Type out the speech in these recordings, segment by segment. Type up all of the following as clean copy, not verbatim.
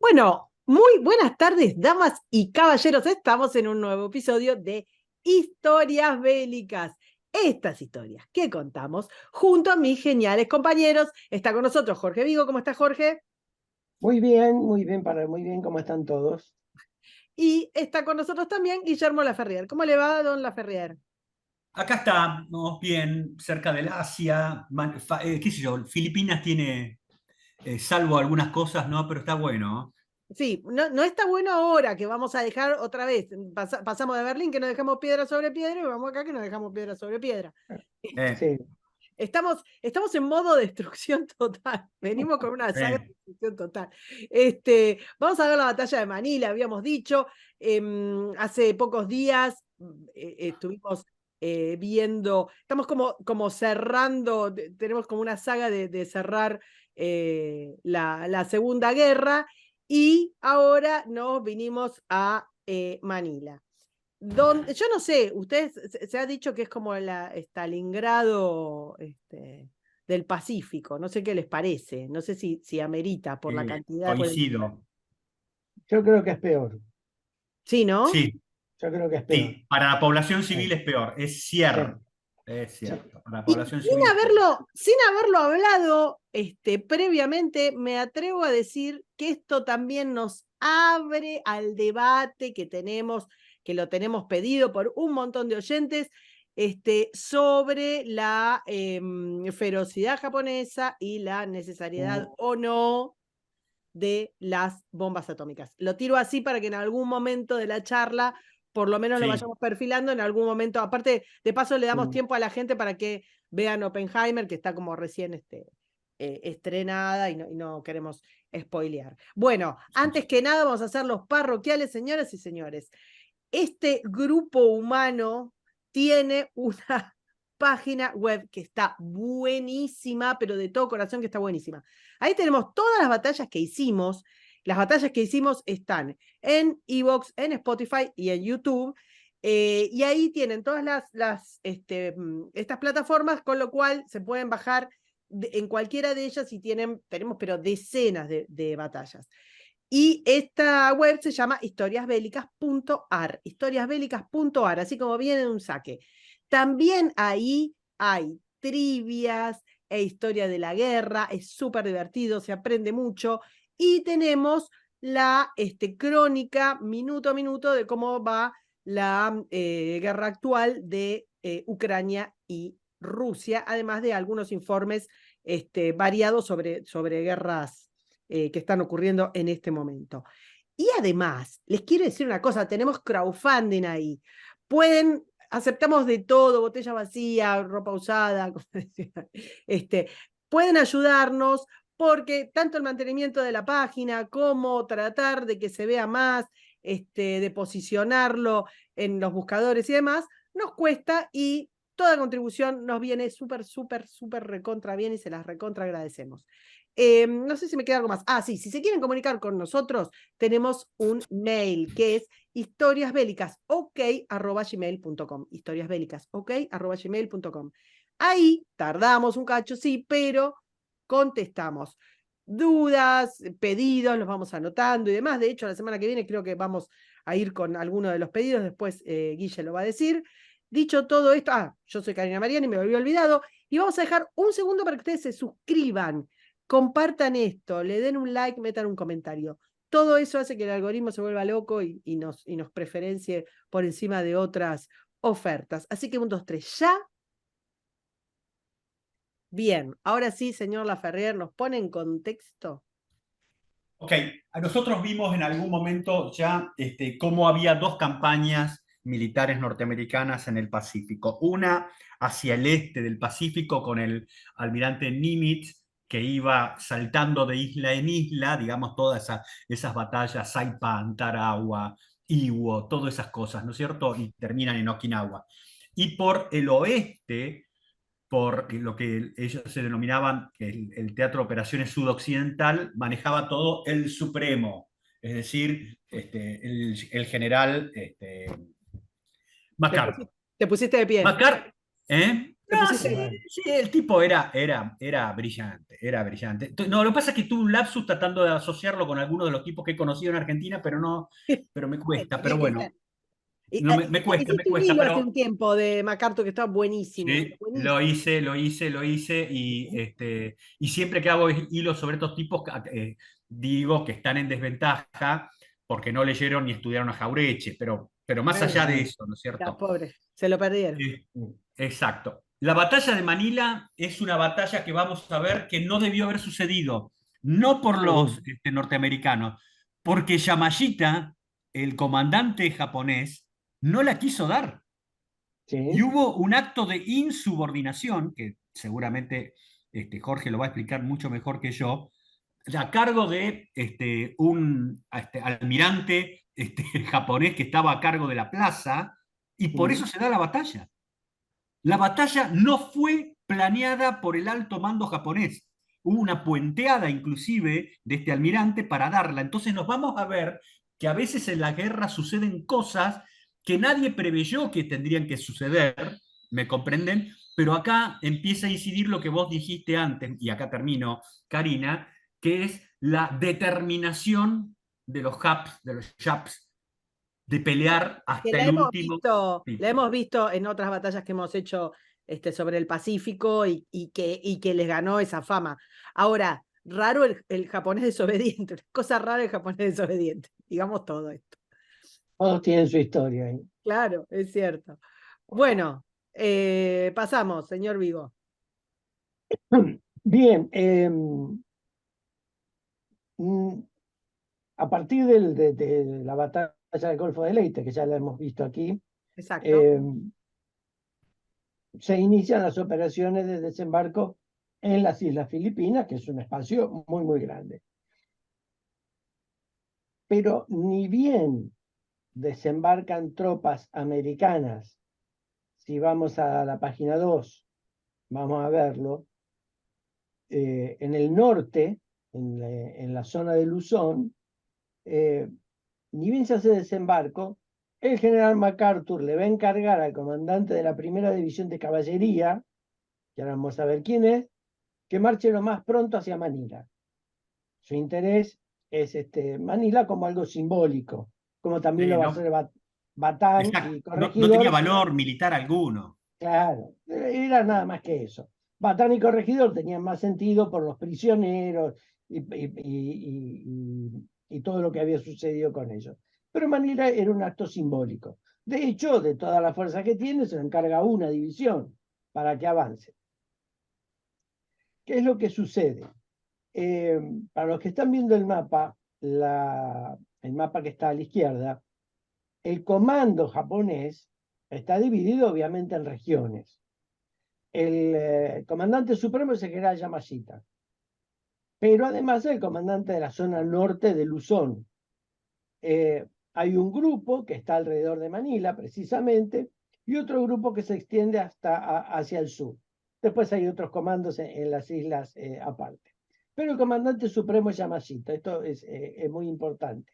Bueno, muy buenas tardes, damas y caballeros. Estamos en un nuevo episodio de Historias Bélicas. Estas historias que contamos junto a mis geniales compañeros. Está con nosotros Jorge Vigo. ¿Cómo está, Jorge? Muy bien, ¿cómo están todos? Y está con nosotros también Guillermo Laferrier. ¿Cómo le va, don Laferrier? Acá estamos bien cerca del Asia, qué sé yo, Filipinas tiene, salvo algunas cosas, ¿no? Pero está bueno. Sí, no está bueno ahora que vamos a dejar otra vez. Pasamos de Berlín que no dejamos piedra sobre piedra y vamos acá que no dejamos piedra sobre piedra. Sí, Estamos en modo destrucción total. Venimos con una saga de Eh, destrucción total. Vamos a ver la batalla de Manila, habíamos dicho. Hace pocos días estuvimos viendo, estamos como cerrando, tenemos como una saga de cerrar la Segunda Guerra y ahora nos vinimos a Manila. Yo no sé, ustedes se ha dicho que es como la Stalingrado del Pacífico, no sé qué les parece, no sé si amerita por la cantidad, Coincido. yo creo que es peor. sí, ¿no? Sí, Yo creo que es peor. sí. Para la población Sí, civil es peor, es sí, cierto. Es sí. cierto. Para la Y población civil es peor. sin haberlo hablado previamente, me atrevo a decir que esto también nos abre al debate que lo tenemos pedido por un montón de oyentes, sobre la ferocidad japonesa y la necesariedad o no de las bombas atómicas. Lo tiro así para que en algún momento de la charla por lo menos lo Sí, vayamos perfilando en algún momento. Aparte, de paso le damos Mm. tiempo a la gente para que vean Oppenheimer, que está como recién estrenada y no queremos spoilear. Bueno, sí, antes que nada vamos a hacer los parroquiales, señoras y señores. Este grupo humano tiene una página web que está buenísima, pero de todo corazón que está buenísima. Ahí tenemos todas las batallas que hicimos. Las batallas que hicimos están en Evox, en Spotify y en YouTube. Y ahí tienen todas estas plataformas, con lo cual se pueden bajar en cualquiera de ellas y tenemos pero decenas de batallas. Y esta web se llama historiasbélicas.ar, así como viene en un saque. También ahí hay trivias e historia de la guerra, es súper divertido, se aprende mucho. Y tenemos la crónica minuto a minuto de cómo va la guerra actual de Ucrania y Rusia, además de algunos informes variados sobre guerras que están ocurriendo en este momento. Y además, les quiero decir una cosa, tenemos crowdfunding ahí. Aceptamos de todo, botella vacía, ropa usada, como decía. Pueden ayudarnos porque tanto el mantenimiento de la página como tratar de que se vea más, de posicionarlo en los buscadores y demás, nos cuesta y toda contribución nos viene súper recontra bien y se las recontra agradecemos. No sé si me queda algo más. Ah, sí, si se quieren comunicar con nosotros, tenemos un mail que es historiasbélicasok@gmail.com. Historiasbélicasok@gmail.com. Ahí tardamos un cacho, sí, pero contestamos dudas, pedidos, los vamos anotando y demás. De hecho, la semana que viene creo que vamos a ir con alguno de los pedidos, después Guille lo va a decir. Dicho todo esto, yo soy Karina Mariani, me había olvidado, y vamos a dejar un segundo para que ustedes se suscriban, compartan esto, le den un like, metan un comentario. Todo eso hace que el algoritmo se vuelva loco y nos preferencie por encima de otras ofertas. Así que 1, 2, 3, ya. Bien, ahora sí, señor Laferrier, ¿nos pone en contexto? Ok, nosotros vimos en algún momento ya cómo había dos campañas militares norteamericanas en el Pacífico. Una hacia el este del Pacífico con el almirante Nimitz, que iba saltando de isla en isla, digamos, todas esas batallas, Saipan, Tarawa, Iwo, todas esas cosas, ¿no es cierto? Y terminan en Okinawa. Y por el oeste, por lo que ellos se denominaban el Teatro de Operaciones Sudoccidental, manejaba todo el Supremo, es decir, el general Te MacArthur. pusiste, te pusiste de pie. MacArthur, ¿eh? Te No, pusiste... sí, Bueno, sí, el tipo era brillante, era brillante. No, lo que pasa es que tuve un lapsus tratando de asociarlo con algunos de los tipos que he conocido en Argentina, pero me cuesta, pero Tenía que ser. bueno, no, me Hiciste un cuesta, hilo hace un pero tiempo de MacArthur que está buenísimo. sí, Buenísimo. lo hice y siempre que hago hilos sobre estos tipos, digo que están en desventaja porque no leyeron ni estudiaron a Jaureche, pero más Bueno, allá de claro. eso, ¿no es ya, cierto? pobre, se lo perdieron. Eh, exacto. La batalla de Manila es una batalla que vamos a ver que no debió haber sucedido, no por los Sí, norteamericanos, porque Yamashita, el comandante japonés, no la quiso dar. Y sí, hubo un acto de insubordinación, que seguramente Jorge lo va a explicar mucho mejor que yo, a cargo de un almirante japonés que estaba a cargo de la plaza, y por eso sí, se da la batalla. La batalla no fue planeada por el alto mando japonés. Hubo una puenteada inclusive de este almirante para darla. Entonces nos vamos a ver que a veces en la guerra suceden cosas que nadie preveyó que tendrían que suceder, ¿me comprenden? Pero acá empieza a incidir lo que vos dijiste antes, y acá termino, Karina, que es la determinación de los Japs, de pelear Que hasta el último la tipo. hemos visto en otras batallas que hemos hecho sobre el Pacífico y que les ganó esa fama. Ahora, raro el japonés desobediente, cosa rara el japonés desobediente, digamos todo esto. todos tienen su historia ahí. Claro, es cierto. Bueno, pasamos, señor Vigo. Bien, mm, a partir de la batalla del Golfo de Leyte, que ya la hemos visto aquí, Exacto. eh, se inician las operaciones de desembarco en las Islas Filipinas, que es un espacio muy, muy grande. Pero ni bien desembarcan tropas americanas, si vamos a la página 2, vamos a verlo, en el norte, en la zona de Luzón, ni bien se hace desembarco, el general MacArthur le va a encargar al comandante de la primera división de caballería, que ahora vamos a ver quién es, que marche lo más pronto hacia Manila. Su interés es Manila como algo simbólico, como también lo va a No, hacer Batán exacto. y No tenía Corregidor. valor militar alguno. Claro, era nada más que eso. Batán y Corregidor tenían más sentido por los prisioneros y todo lo que había sucedido con ellos. Pero Manila era un acto simbólico. De hecho, de toda la fuerza que tiene, se le encarga una división para que avance. ¿Qué es lo que sucede? Para los que están viendo el mapa, el mapa que está a la izquierda, el comando japonés está dividido obviamente en regiones. El comandante supremo es el general Yamashita, pero además es el comandante de la zona norte de Luzón. Hay un grupo que está alrededor de Manila, precisamente, y otro grupo que se extiende hacia el sur. Después hay otros comandos en las islas aparte. Pero el comandante supremo es Yamashita, esto es muy importante.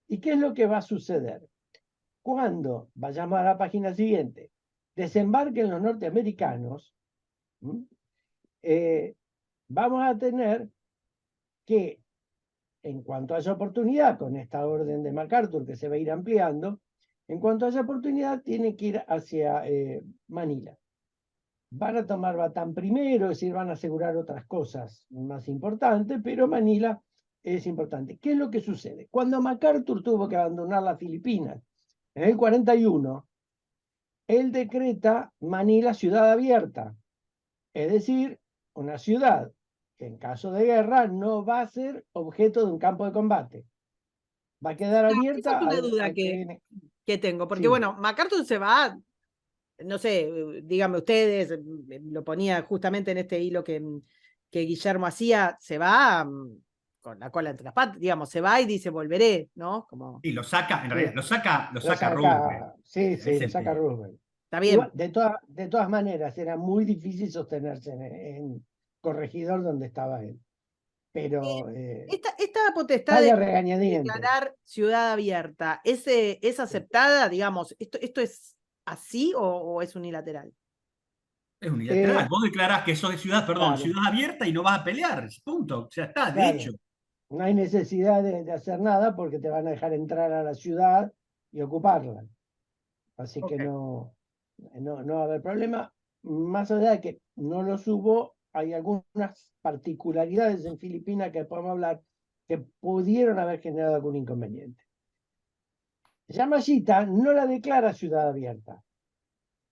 ¿Y qué es lo que va a suceder? Cuando, vayamos a la página siguiente, desembarquen los norteamericanos, vamos a tener que, en cuanto haya oportunidad, con esta orden de MacArthur que se va a ir ampliando, en cuanto haya oportunidad, tiene que ir hacia Manila. Van a tomar Batán primero, es decir, van a asegurar otras cosas más importantes, pero Manila es importante. ¿Qué es lo que sucede? Cuando MacArthur tuvo que abandonar las Filipinas en el 41, él decreta Manila ciudad abierta, es decir, una ciudad que en caso de guerra no va a ser objeto de un campo de combate. Va a quedar Esa es abierta una duda al que viene. que tengo, porque Sí, bueno, MacArthur se va, no sé, díganme ustedes, lo ponía justamente en este hilo que Guillermo hacía, se va con la cola entre las patas, digamos, se va y dice volveré, ¿no? Como, Y lo saca, en realidad, sí, lo lo saca Roosevelt. saca, sí, sí, Es lo el saca tema. Roosevelt. está Igual, bien. de todas maneras, era muy difícil sostenerse en Corregidor donde estaba él. Pero Esta potestad sale de a regañadientes. declarar ciudad abierta, ¿es aceptada, digamos, esto es así o es unilateral? Es unilateral. Eh, Vos declarás que sos de ciudad, perdón, claro, ciudad abierta y no vas a pelear. Punto. Ya está, de hecho. claro. No hay necesidad de hacer nada porque te van a dejar entrar a la ciudad y ocuparla. Así que Ok. no va a haber problema. Más allá de que no los hubo, hay algunas particularidades en Filipinas que podemos hablar que pudieron haber generado algún inconveniente. Yamashita no la declara ciudad abierta,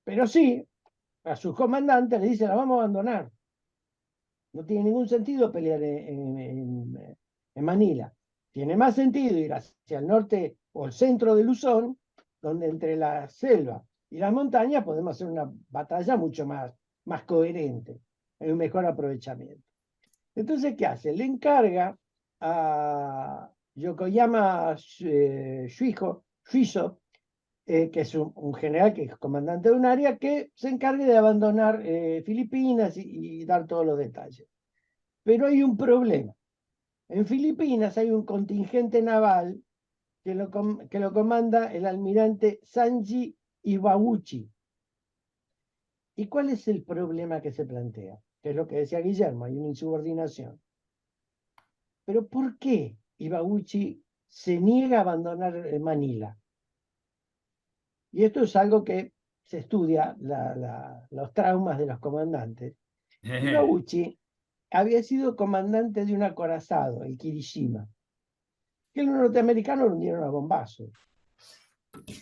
pero sí a sus comandantes le dice la vamos a abandonar. No tiene ningún sentido pelear en Manila. Tiene más sentido ir hacia el norte o el centro de Luzón, donde entre la selva y la montaña podemos hacer una batalla mucho más coherente, en un mejor aprovechamiento. Entonces, ¿qué hace? Le encarga a Yokoyama Shuiso, que es un general que es comandante de un área, que se encargue de abandonar Filipinas y dar todos los detalles. Pero hay un problema. En Filipinas hay un contingente naval que lo comanda el almirante Sanji Iwauchi. ¿Y cuál es el problema que se plantea? Que es lo que decía Guillermo, hay una insubordinación. Pero ¿por qué Iwauchi se niega a abandonar Manila? Y esto es algo que se estudia, los traumas de los comandantes. Iwauchi había sido comandante de un acorazado, el Kirishima, que los norteamericanos lo hundieron a bombazos.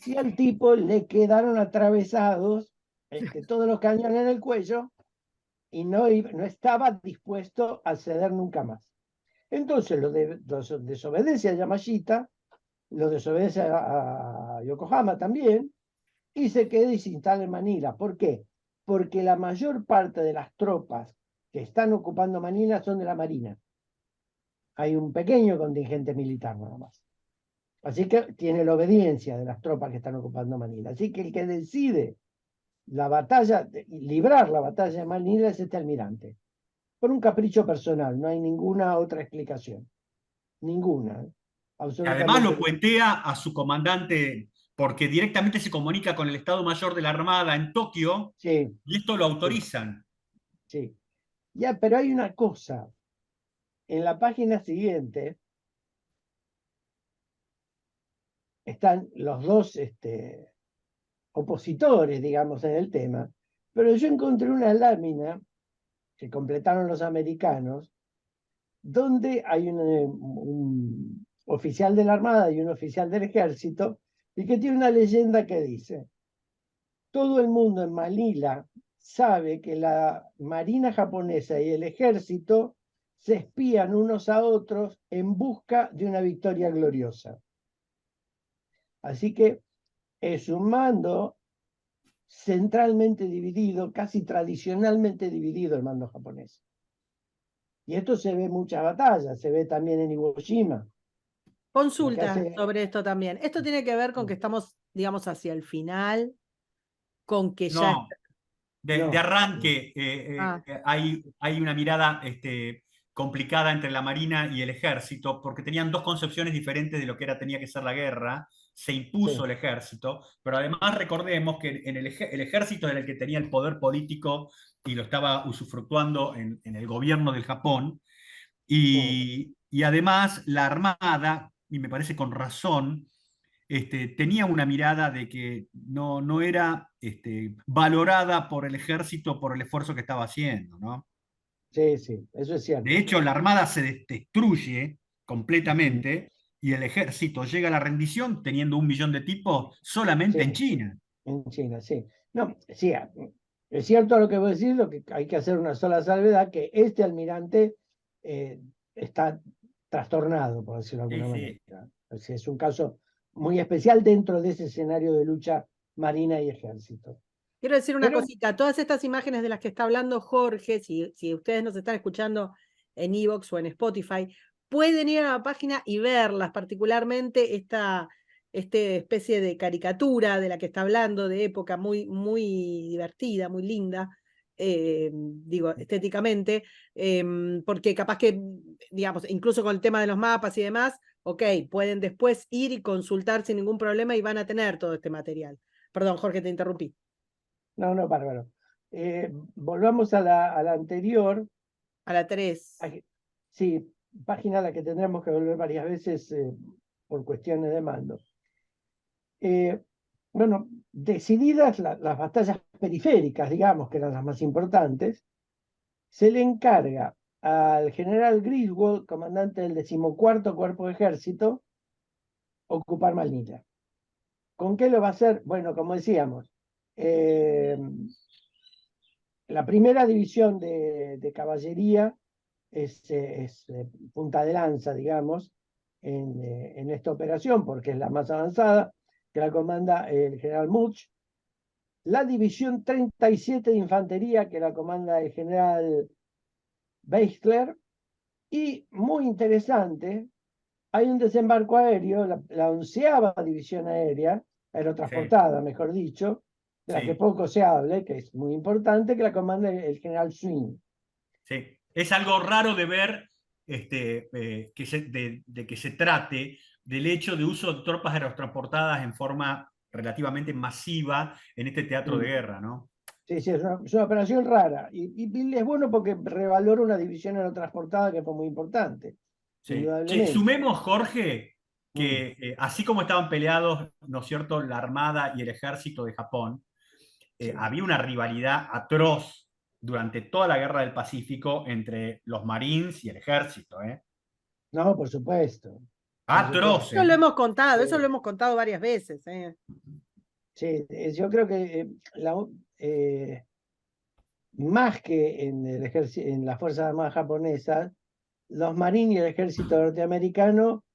Y al tipo le quedaron atravesados todos los cañones en el cuello y no estaba dispuesto a ceder nunca más. Entonces los desobedece a Yamashita, lo desobedece a Yokohama también, y se queda y se instala en Manila. ¿Por qué? Porque la mayor parte de las tropas que están ocupando Manila son de la Marina. Hay un pequeño contingente militar nada más. Así que tiene la obediencia de las tropas que están ocupando Manila. Así que el que decide la batalla, librar la batalla de Manila es este almirante. Por un capricho personal, no hay ninguna otra explicación. Ninguna. Además Absolutamente lo ninguna. cuentea a su comandante porque directamente se comunica con el Estado Mayor de la Armada en Tokio Sí, y esto lo sí, autorizan. sí. Ya, pero hay una cosa. En la página siguiente están los dos opositores, digamos, en el tema, pero yo encontré una lámina que completaron los americanos, donde hay un oficial de la Armada y un oficial del Ejército, y que tiene una leyenda que dice, todo el mundo en Manila sabe que la Marina japonesa y el Ejército se espían unos a otros en busca de una victoria gloriosa. Así que es un mando centralmente dividido, casi tradicionalmente dividido el mando japonés. Y esto se ve en muchas batallas, se ve también en Iwo Jima. Lo que Consulta hace... sobre esto también. Esto tiene que ver con que estamos, digamos, hacia el final, con que ya... No, de No, arranque Ah, hay una mirada complicada entre la Marina y el Ejército, porque tenían dos concepciones diferentes de lo que tenía que ser la guerra. Se impuso sí, el Ejército, pero además recordemos que el Ejército era el que tenía el poder político y lo estaba usufructuando en el gobierno del Japón, y además la Armada, y me parece con razón, tenía una mirada de que no era valorada por el ejército por el esfuerzo que estaba haciendo, ¿no? sí, sí, eso es De cierto. hecho, la armada se destruye completamente y el ejército llega a la rendición teniendo 1 millón de tipos solamente en Sí, China. en China, sí. No, sí, es cierto lo que voy a decir, lo que hay que hacer una sola salvedad, que este almirante está trastornado, por decirlo de Sí, alguna sí. manera. Es un caso muy especial dentro de ese escenario de lucha marina y ejército. quiero decir una Pero, cosita. Todas estas imágenes de las que está hablando Jorge, si ustedes nos están escuchando en Evox o en Spotify, pueden ir a la página y verlas, particularmente esta especie de caricatura de la que está hablando, de época muy, muy divertida, muy linda, digo, estéticamente, porque capaz que, digamos, incluso con el tema de los mapas y demás, ok, pueden después ir y consultar sin ningún problema y van a tener todo este material. Perdón, Jorge, te interrumpí. no, bárbaro. Volvamos a la anterior. A la 3. Sí, página a la que tendremos que volver varias veces por cuestiones de mando. Bueno, decididas las batallas periféricas, digamos, que eran las más importantes, se le encarga al general Griswold, comandante del 14º Cuerpo de Ejército, ocupar Manila. ¿Con qué lo va a hacer? Bueno, como decíamos, la primera división de caballería es punta de lanza, digamos, en esta operación, porque es la más avanzada, que la comanda el general Much. La división 37 de infantería, que la comanda el general Beisler. Y muy interesante, hay un desembarco aéreo, la 11ª división aérea, aerotransportada, mejor dicho, de la que poco se hable, que es muy importante, que la comanda el general Swing. Sí, es algo raro de ver de que se trate del hecho de uso de tropas aerotransportadas en forma relativamente masiva en este teatro de guerra, ¿no? Sí, sí, es una operación rara. Y es bueno porque revalora una división aerotransportada que fue muy importante, Sí. indudablemente. Sumemos, Jorge, que así como estaban peleados, ¿no es cierto?, la Armada y el Ejército de Japón, había una rivalidad atroz durante toda la Guerra del Pacífico entre los Marines y el Ejército, ¿eh? No, por supuesto. Atroz, Eso lo hemos contado, eso lo hemos contado varias veces. Sí, yo creo que más que en en las Fuerzas Armadas japonesas, los Marines y el ejército norteamericano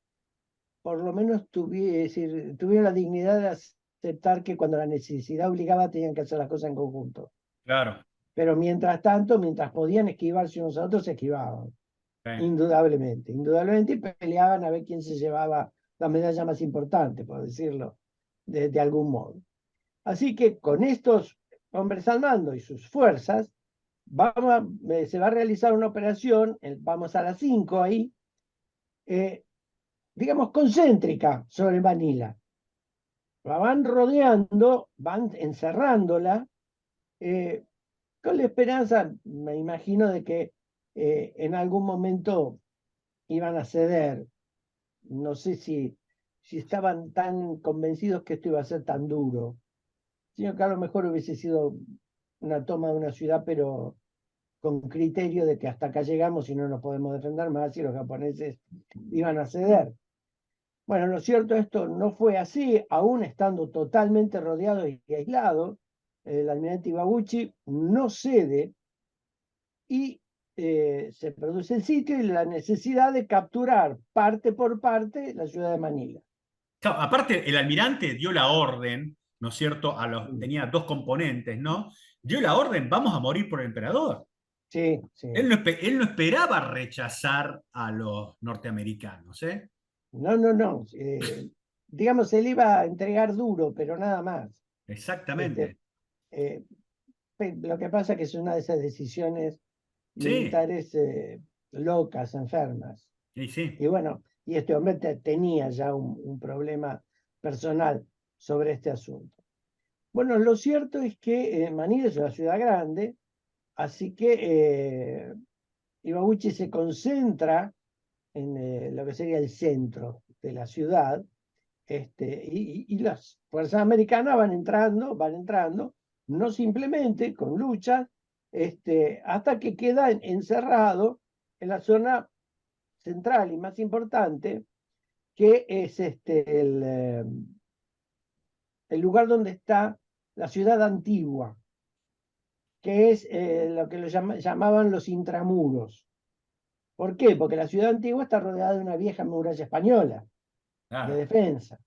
por lo menos tuvieron la dignidad de aceptar que cuando la necesidad obligaba tenían que hacer las cosas en conjunto. Claro. Pero mientras tanto, mientras podían esquivarse unos a otros, se esquivaban. Sí. Indudablemente, indudablemente, y peleaban a ver quién se llevaba la medalla más importante, por decirlo de algún modo. Así que con estos hombres al mando y sus fuerzas, se va a realizar una operación, vamos a las 5 ahí, digamos, concéntrica sobre Manila. La van rodeando, van encerrándola, con la esperanza, me imagino, de que en algún momento iban a ceder. No sé si estaban tan convencidos que esto iba a ser tan duro, sino que a lo mejor hubiese sido una toma de una ciudad, pero con criterio de que hasta acá llegamos y no nos podemos defender más, y los japoneses iban a ceder. Bueno, lo cierto, esto no fue así, aún estando totalmente rodeado y aislado. El almirante Iwabuchi no cede y se produce el sitio y la necesidad de capturar parte por parte la ciudad de Manila. Claro, aparte, el almirante dio la orden, ¿no es cierto? Tenía dos componentes, ¿no? Dio la orden, vamos a morir por el emperador. Sí, sí. Él no esperaba rechazar a los norteamericanos, ¿eh? No, no, no. Digamos, él iba a entregar duro, pero nada más. Exactamente. Lo que pasa es que es una de esas decisiones militares locas, enfermas. Sí, sí. Y bueno, y este hombre tenía ya un problema personal sobre este asunto. Bueno, lo cierto es que Manila es una ciudad grande, así que Iwabuchi se concentra en lo que sería el centro de la ciudad, y las fuerzas americanas van entrando, no simplemente con luchas, hasta que queda encerrado en la zona central y más importante, que es el lugar donde está la ciudad antigua, que es lo que llamaban los intramuros. ¿Por qué? Porque la ciudad antigua está rodeada de una vieja muralla española de defensa.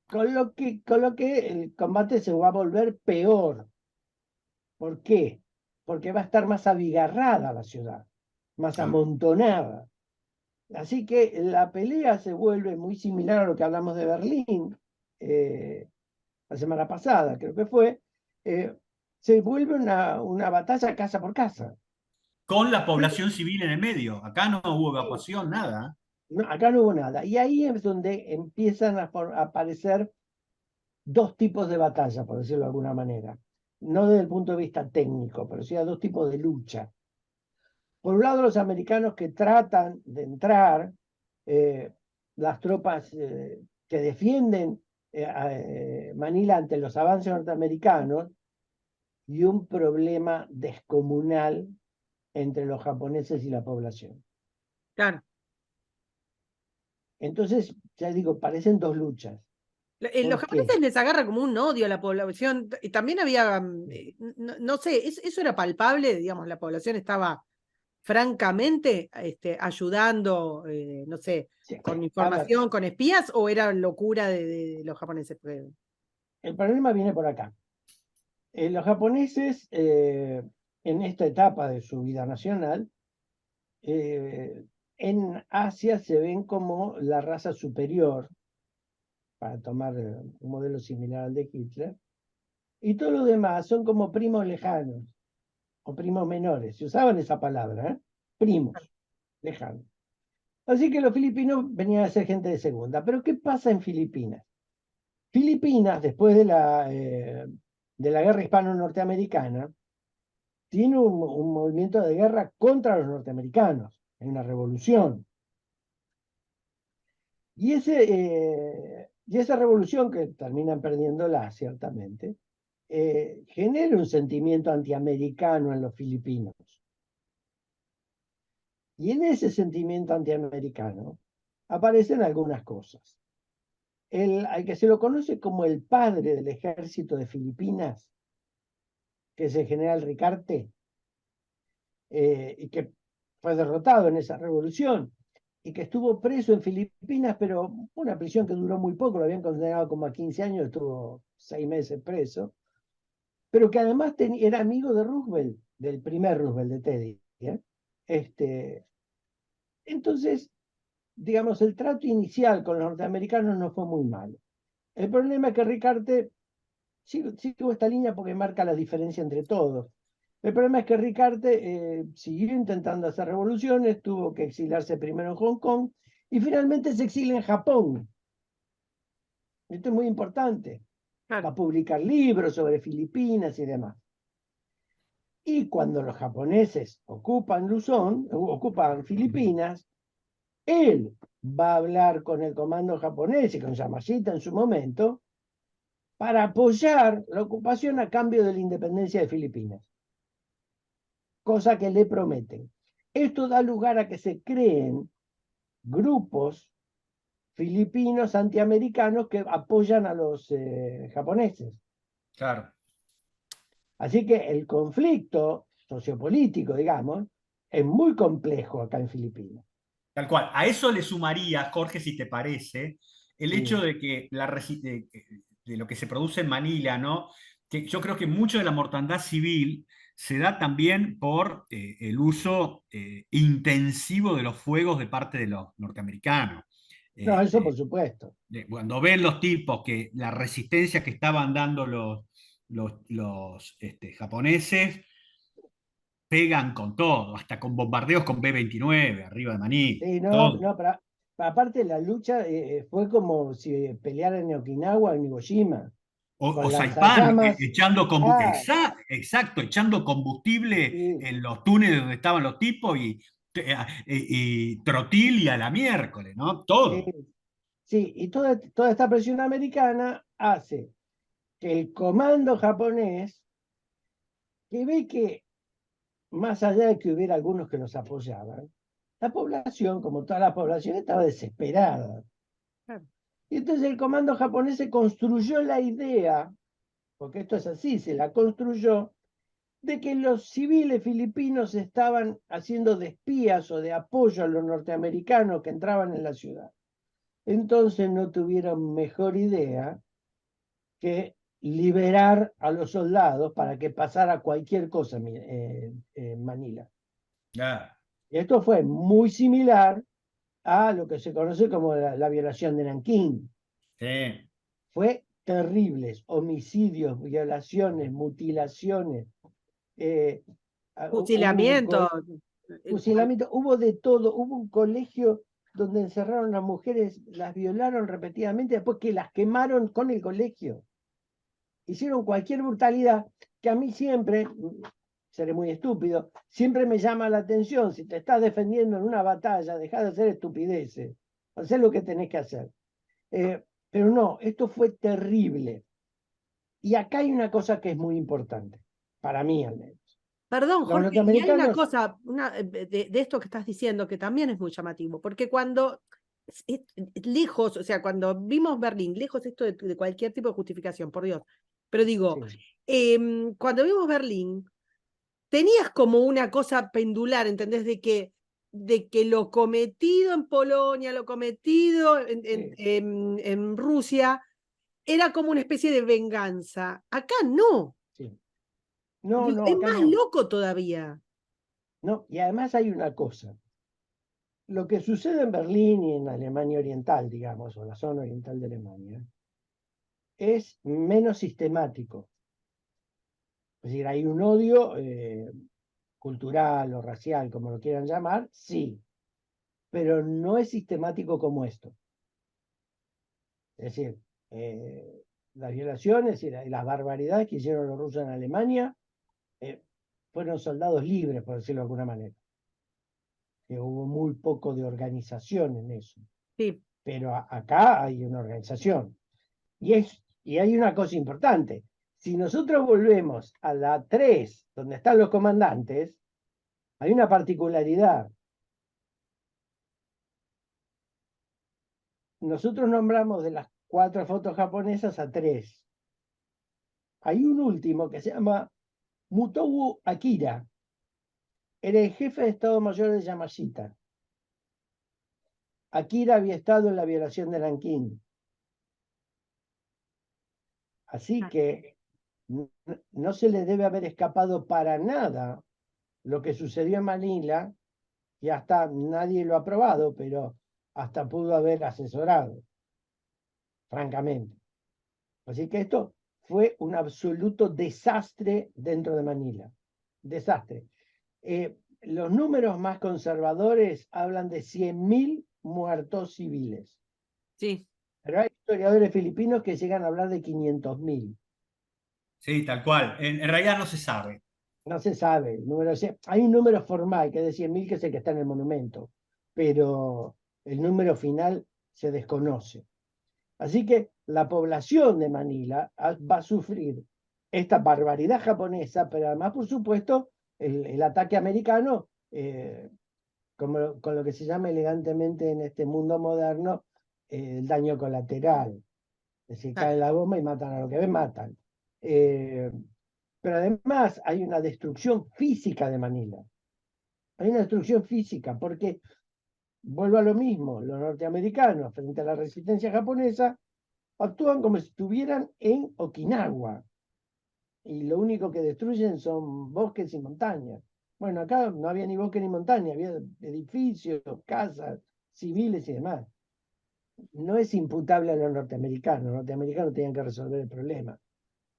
Con lo que el combate se va a volver peor. ¿Por qué? Porque va a estar más abigarrada la ciudad, más amontonada. Así que la pelea se vuelve muy similar a lo que hablamos de Berlín la semana pasada, creo que fue. Se vuelve una batalla casa por casa. Con la población civil en el medio. Acá no hubo evacuación, nada. No, acá no hubo nada. Y ahí es donde empiezan a aparecer dos tipos de batalla, por decirlo de alguna manera. no desde el punto de vista técnico, pero sí a dos tipos de lucha. Por un lado, los americanos que tratan de entrar, las tropas que defienden Manila ante los avances norteamericanos, y un problema descomunal entre los japoneses y la población. Claro. Entonces, ya digo, parecen dos luchas. Los ¿Por qué? japoneses les agarra como un odio a la población. Y también había, no sé, eso era palpable, digamos, la población estaba francamente ayudando, no sé, Sí, con a ver, información, con espías, o era locura de los japoneses. el problema viene por acá. Los japoneses, en esta etapa de su vida nacional, en Asia se ven como la raza superior, para tomar un modelo similar al de Hitler, y todo lo demás son como primos lejanos o primos menores. Se usaban esa palabra, ¿eh? Primos lejanos. Así que los filipinos venían a ser gente de segunda. Pero ¿qué pasa en Filipinas? Filipinas, después de la guerra hispano-norteamericana, tiene un movimiento de guerra contra los norteamericanos, en una revolución. Y esa revolución, que terminan perdiéndola ciertamente, genera un sentimiento antiamericano en los filipinos. Y en ese sentimiento antiamericano aparecen algunas cosas. Al que se lo conoce como el padre del ejército de Filipinas, que es el general Ricarte, y que fue derrotado en esa revolución, y que estuvo preso en Filipinas, pero una prisión que duró muy poco, lo habían condenado como a 15 años, estuvo 6 meses preso, pero que además era amigo de Roosevelt, del primer Roosevelt de Teddy. Entonces, digamos, el trato inicial con los norteamericanos no fue muy malo. El problema es que Ricarte sigo esta línea porque marca la diferencia entre todos. El problema es que Ricarte siguió intentando hacer revoluciones, tuvo que exiliarse primero en Hong Kong y finalmente se exilia en Japón. Esto es muy importante. Claro. Va a publicar libros sobre Filipinas y demás. Y cuando los japoneses ocupan Luzón, ocupan Filipinas, él va a hablar con el comando japonés y con Yamashita en su momento para apoyar la ocupación a cambio de la independencia de Filipinas, cosa que le prometen. Esto da lugar a que se creen grupos filipinos antiamericanos que apoyan a los japoneses. Claro. Así que el conflicto sociopolítico, digamos, es muy complejo acá en Filipinas. Tal cual. A eso le sumaría, Jorge, si te parece, el hecho de que de lo que se produce en Manila, ¿no? Que yo creo que mucho de la mortandad civil se da también por el uso intensivo de los fuegos de parte de los norteamericanos. No, eso por supuesto. Cuando ven los tipos que la resistencia que estaban dando los japoneses, pegan con todo, hasta con bombardeos con B-29 arriba de Manila. Sí, no, Todo. pero aparte la lucha fue como si pelearan en Okinawa o en Hiroshima, O con Saipán, lanzallamas. echando Ah, exacto, echando combustible sí, en los túneles donde estaban los tipos y trotil y a la miércoles, ¿no? sí, Todo. sí, y toda esta presión americana hace que el comando japonés, que ve que más allá de que hubiera algunos que los apoyaban, la población, como toda la población, estaba desesperada. Claro. Y entonces el comando japonés se construyó la idea, porque esto es así, se la construyó, de que los civiles filipinos estaban haciendo de espías o de apoyo a los norteamericanos que entraban en la ciudad. Entonces no tuvieron mejor idea que liberar a los soldados para que pasara cualquier cosa en Manila. Claro. Y esto fue muy similar a lo que se conoce como la violación de Nankín. Sí. Fue terribles, homicidios, violaciones, mutilaciones. Fusilamiento. Fusilamiento, hubo de todo. Hubo un colegio donde encerraron a las mujeres, las violaron repetidamente, después que las quemaron con el colegio. Hicieron cualquier brutalidad que a mí siempre, seré muy estúpido, siempre me llama la atención. Si te estás defendiendo en una batalla, dejá de hacer estupideces, hacé lo que tenés que hacer. Pero no, esto fue terrible. Y acá hay una cosa que es muy importante, para mí al menos. Perdón, Los Jorge, y hay una norteamericanos, cosa de esto que estás diciendo que también es muy llamativo, porque cuando lejos, o sea, cuando vimos Berlín, lejos esto de cualquier tipo de justificación, por Dios, pero digo, sí, cuando vimos Berlín, tenías como una cosa pendular, ¿entendés? De que lo cometido en Polonia, lo cometido sí, en Rusia, era como una especie de venganza. Acá no. sí. No, Digo, no, es acá más no. loco todavía. No, y además hay una cosa. Lo que sucede en Berlín y en Alemania Oriental, digamos, o la zona oriental de Alemania, es menos sistemático. Es decir, hay un odio cultural o racial, como lo quieran llamar, sí, pero no es sistemático como esto. Es decir, las violaciones y las barbaridades que hicieron los rusos en Alemania fueron soldados libres, por decirlo de alguna manera. Que hubo muy poco de organización en eso. Sí. Pero acá hay una organización. Y hay una cosa importante. Si nosotros volvemos a la 3, donde están los comandantes, hay una particularidad. Nosotros nombramos de las 4 fotos japonesas a 3. Hay un último que se llama Mutobu Akira. Era el jefe de Estado Mayor de Yamashita. Akira había estado en la violación de Nankín. Así que no se le debe haber escapado para nada lo que sucedió en Manila, y hasta nadie lo ha probado, pero hasta pudo haber asesorado, francamente. Así que esto fue un absoluto desastre dentro de Manila. Desastre. Los números más conservadores hablan de 100.000 muertos civiles. Sí. Pero hay historiadores filipinos que llegan a hablar de 500.000. Sí, tal cual. En realidad no se sabe. No se sabe. El número, hay un número formal que es de 100.000, que es el que está en el monumento, pero el número final se desconoce. Así que la población de Manila va a sufrir esta barbaridad japonesa, pero además, por supuesto, el ataque americano, con lo que se llama elegantemente en este mundo moderno, el daño colateral. Es decir, cae la bomba y matan a lo que ven, matan. Pero además hay una destrucción física de Manila. Hay una destrucción física porque, vuelvo a lo mismo, los norteamericanos frente a la resistencia japonesa actúan como si estuvieran en Okinawa y lo único que destruyen son bosques y montañas. Bueno, acá no había ni bosque ni montaña, había edificios, casas, civiles y demás. No es imputable a los norteamericanos tenían que resolver el problema.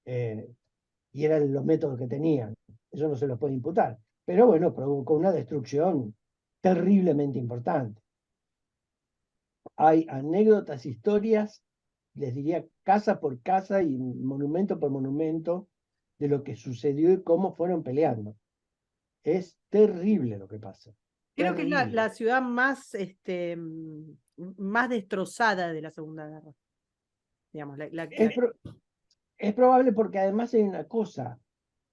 Y eran los métodos que tenían. Eso no se los puede imputar. Pero bueno, provocó una destrucción terriblemente importante. Hay anécdotas, historias, les diría casa por casa y monumento por monumento, de lo que sucedió y cómo fueron peleando. Es terrible lo que pasa. Creo que es Terrible. la ciudad más, más destrozada de la Segunda Guerra. Digamos, Es probable porque además hay una cosa.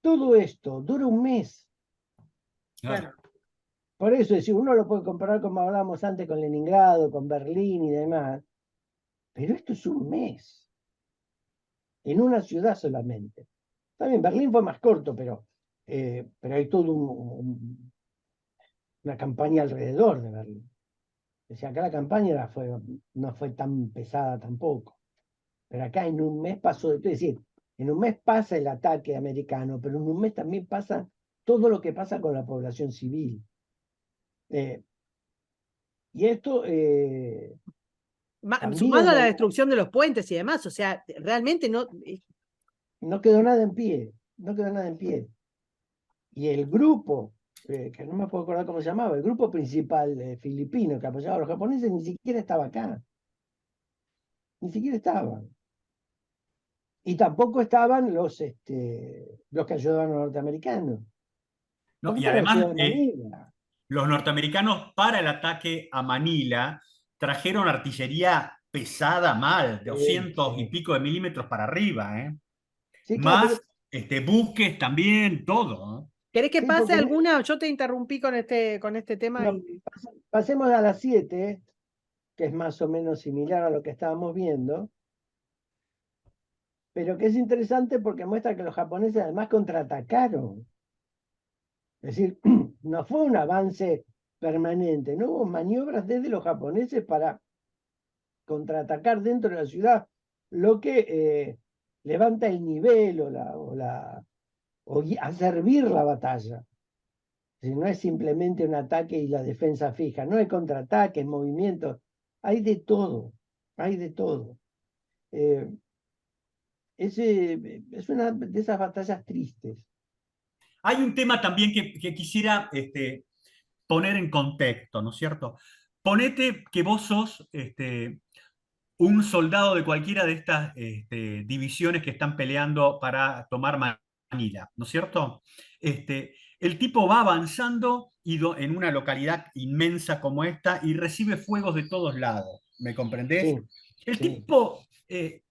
Todo esto dura un mes. claro. Por eso, si uno lo puede comparar, como hablábamos antes, con Leningrado, con Berlín y demás, pero esto es un mes, en una ciudad solamente. También Berlín fue más corto, pero hay toda una campaña alrededor de Berlín. O sea, acá la campaña no fue tan pesada tampoco. Pero acá en un mes pasó de todo. Es decir, en un mes pasa el ataque americano, pero en un mes también pasa todo lo que pasa con la población civil. Y esto también Sumado a la destrucción de los puentes y demás, o sea, realmente no. no quedó nada en pie. No quedó nada en pie. Y el grupo, que no me puedo acordar cómo se llamaba, el grupo principal filipino que apoyaba a los japoneses, ni siquiera estaba acá. Ni siquiera estaban. Y tampoco estaban los que ayudaban a los norteamericanos. ¿No? ¿Cómo Y fue la además, ciudad de Manila? los norteamericanos para el ataque a Manila trajeron artillería pesada mal, de Sí, 200 y sí. pico de milímetros para arriba, ¿eh? Sí, claro, Más buques también, todo, ¿eh? ¿Querés que sí, pase porque alguna? Yo te interrumpí con este tema no, y pasemos a las 7, que es más o menos similar a lo que estábamos viendo, pero que es interesante porque muestra que los japoneses además contraatacaron. Es decir, no fue un avance permanente, no hubo maniobras desde los japoneses para contraatacar dentro de la ciudad, lo que levanta el nivel a servir la batalla. Si no es simplemente un ataque y la defensa fija, no hay contraataques, movimientos, hay de todo, hay de todo. Eh, es una de esas batallas tristes. Hay un tema también que quisiera poner en contexto, ¿no es cierto? Ponete que vos sos un soldado de cualquiera de estas divisiones que están peleando para tomar Manila, ¿no es cierto? El tipo va avanzando en una localidad inmensa como esta y recibe fuegos de todos lados, ¿me comprendés? Sí, El sí, tipo,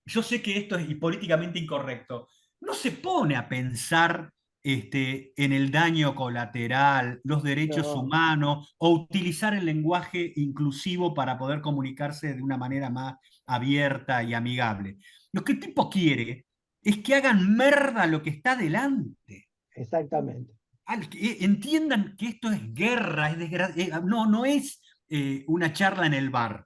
yo sé que esto es políticamente incorrecto, no se pone a pensar en el daño colateral, los derechos no, humanos o utilizar el lenguaje inclusivo para poder comunicarse de una manera más abierta y amigable. Lo que el tipo quiere es que hagan merda lo que está delante. exactamente. Entiendan que esto es guerra, no es una charla en el bar.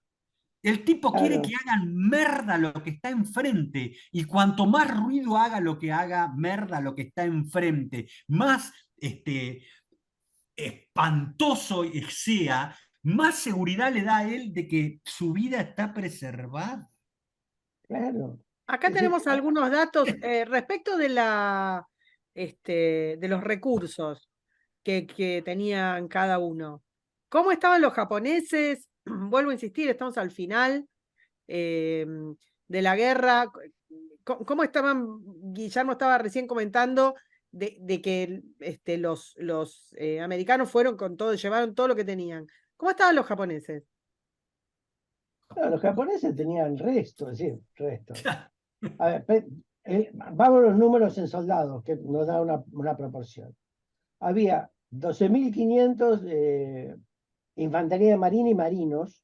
El tipo quiere que Claro, hagan merda lo que está enfrente, y cuanto más ruido haga lo que haga merda lo que está enfrente, más espantoso sea, más seguridad le da a él de que su vida está preservada. claro. acá Es decir, tenemos algunos datos respecto de de los recursos que tenían cada uno. ¿Cómo estaban los japoneses? Vuelvo a insistir, estamos al final eh, de la guerra. ¿Cómo estaban? Guillermo estaba recién comentando de que los americanos fueron con todo, llevaron todo lo que tenían. ¿Cómo estaban los japoneses? no, los japoneses tenían resto, es decir, resto. A ver, vamos a los números en soldados, que nos da una proporción. Había 12.500 infantería de marina y marinos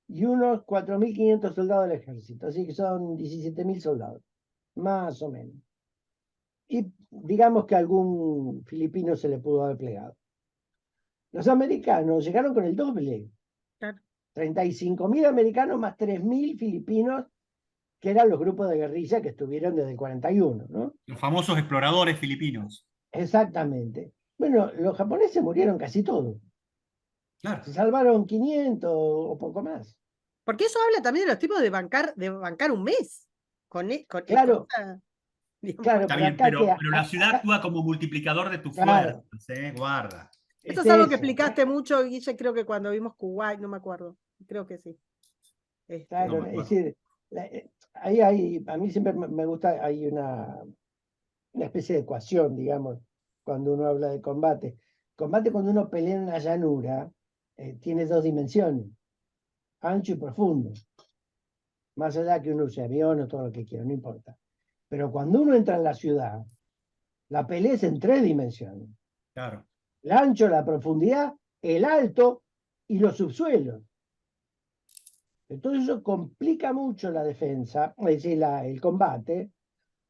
y unos 4.500 soldados del ejército, así que son 17.000 soldados, más o menos. Y digamos que algún filipino se le pudo haber plegado. Los americanos llegaron con el doble, Claro. 35.000 americanos más 3.000 filipinos, que eran los grupos de guerrilla que estuvieron desde el 41, ¿no? Los famosos exploradores filipinos. Exactamente. Bueno, los japoneses murieron casi todos. Claro. Se salvaron 500 o poco más. Porque eso habla también de los tipos de bancar un mes. Con Claro, esa, digamos, claro, Está pero bien, acá que pero la ciudad actúa como multiplicador de tus claro, fuerzas, ¿eh? Guarda. esto es es algo que eso. explicaste mucho, Guille, creo que cuando vimos Kuwait, no me acuerdo. Creo que sí. No Claro, me es acuerdo. decir, ahí hay, a mí siempre me gusta, hay una especie de ecuación, digamos, cuando uno habla de combate. Combate cuando uno pelea en una llanura, tiene dos dimensiones, ancho y profundo. Más allá que uno use avión o todo lo que quiera, no importa. Pero cuando uno entra en la ciudad, la pelea es en tres dimensiones. Claro. El ancho, la profundidad, el alto y los subsuelos. Entonces eso complica mucho la defensa, es decir, el combate,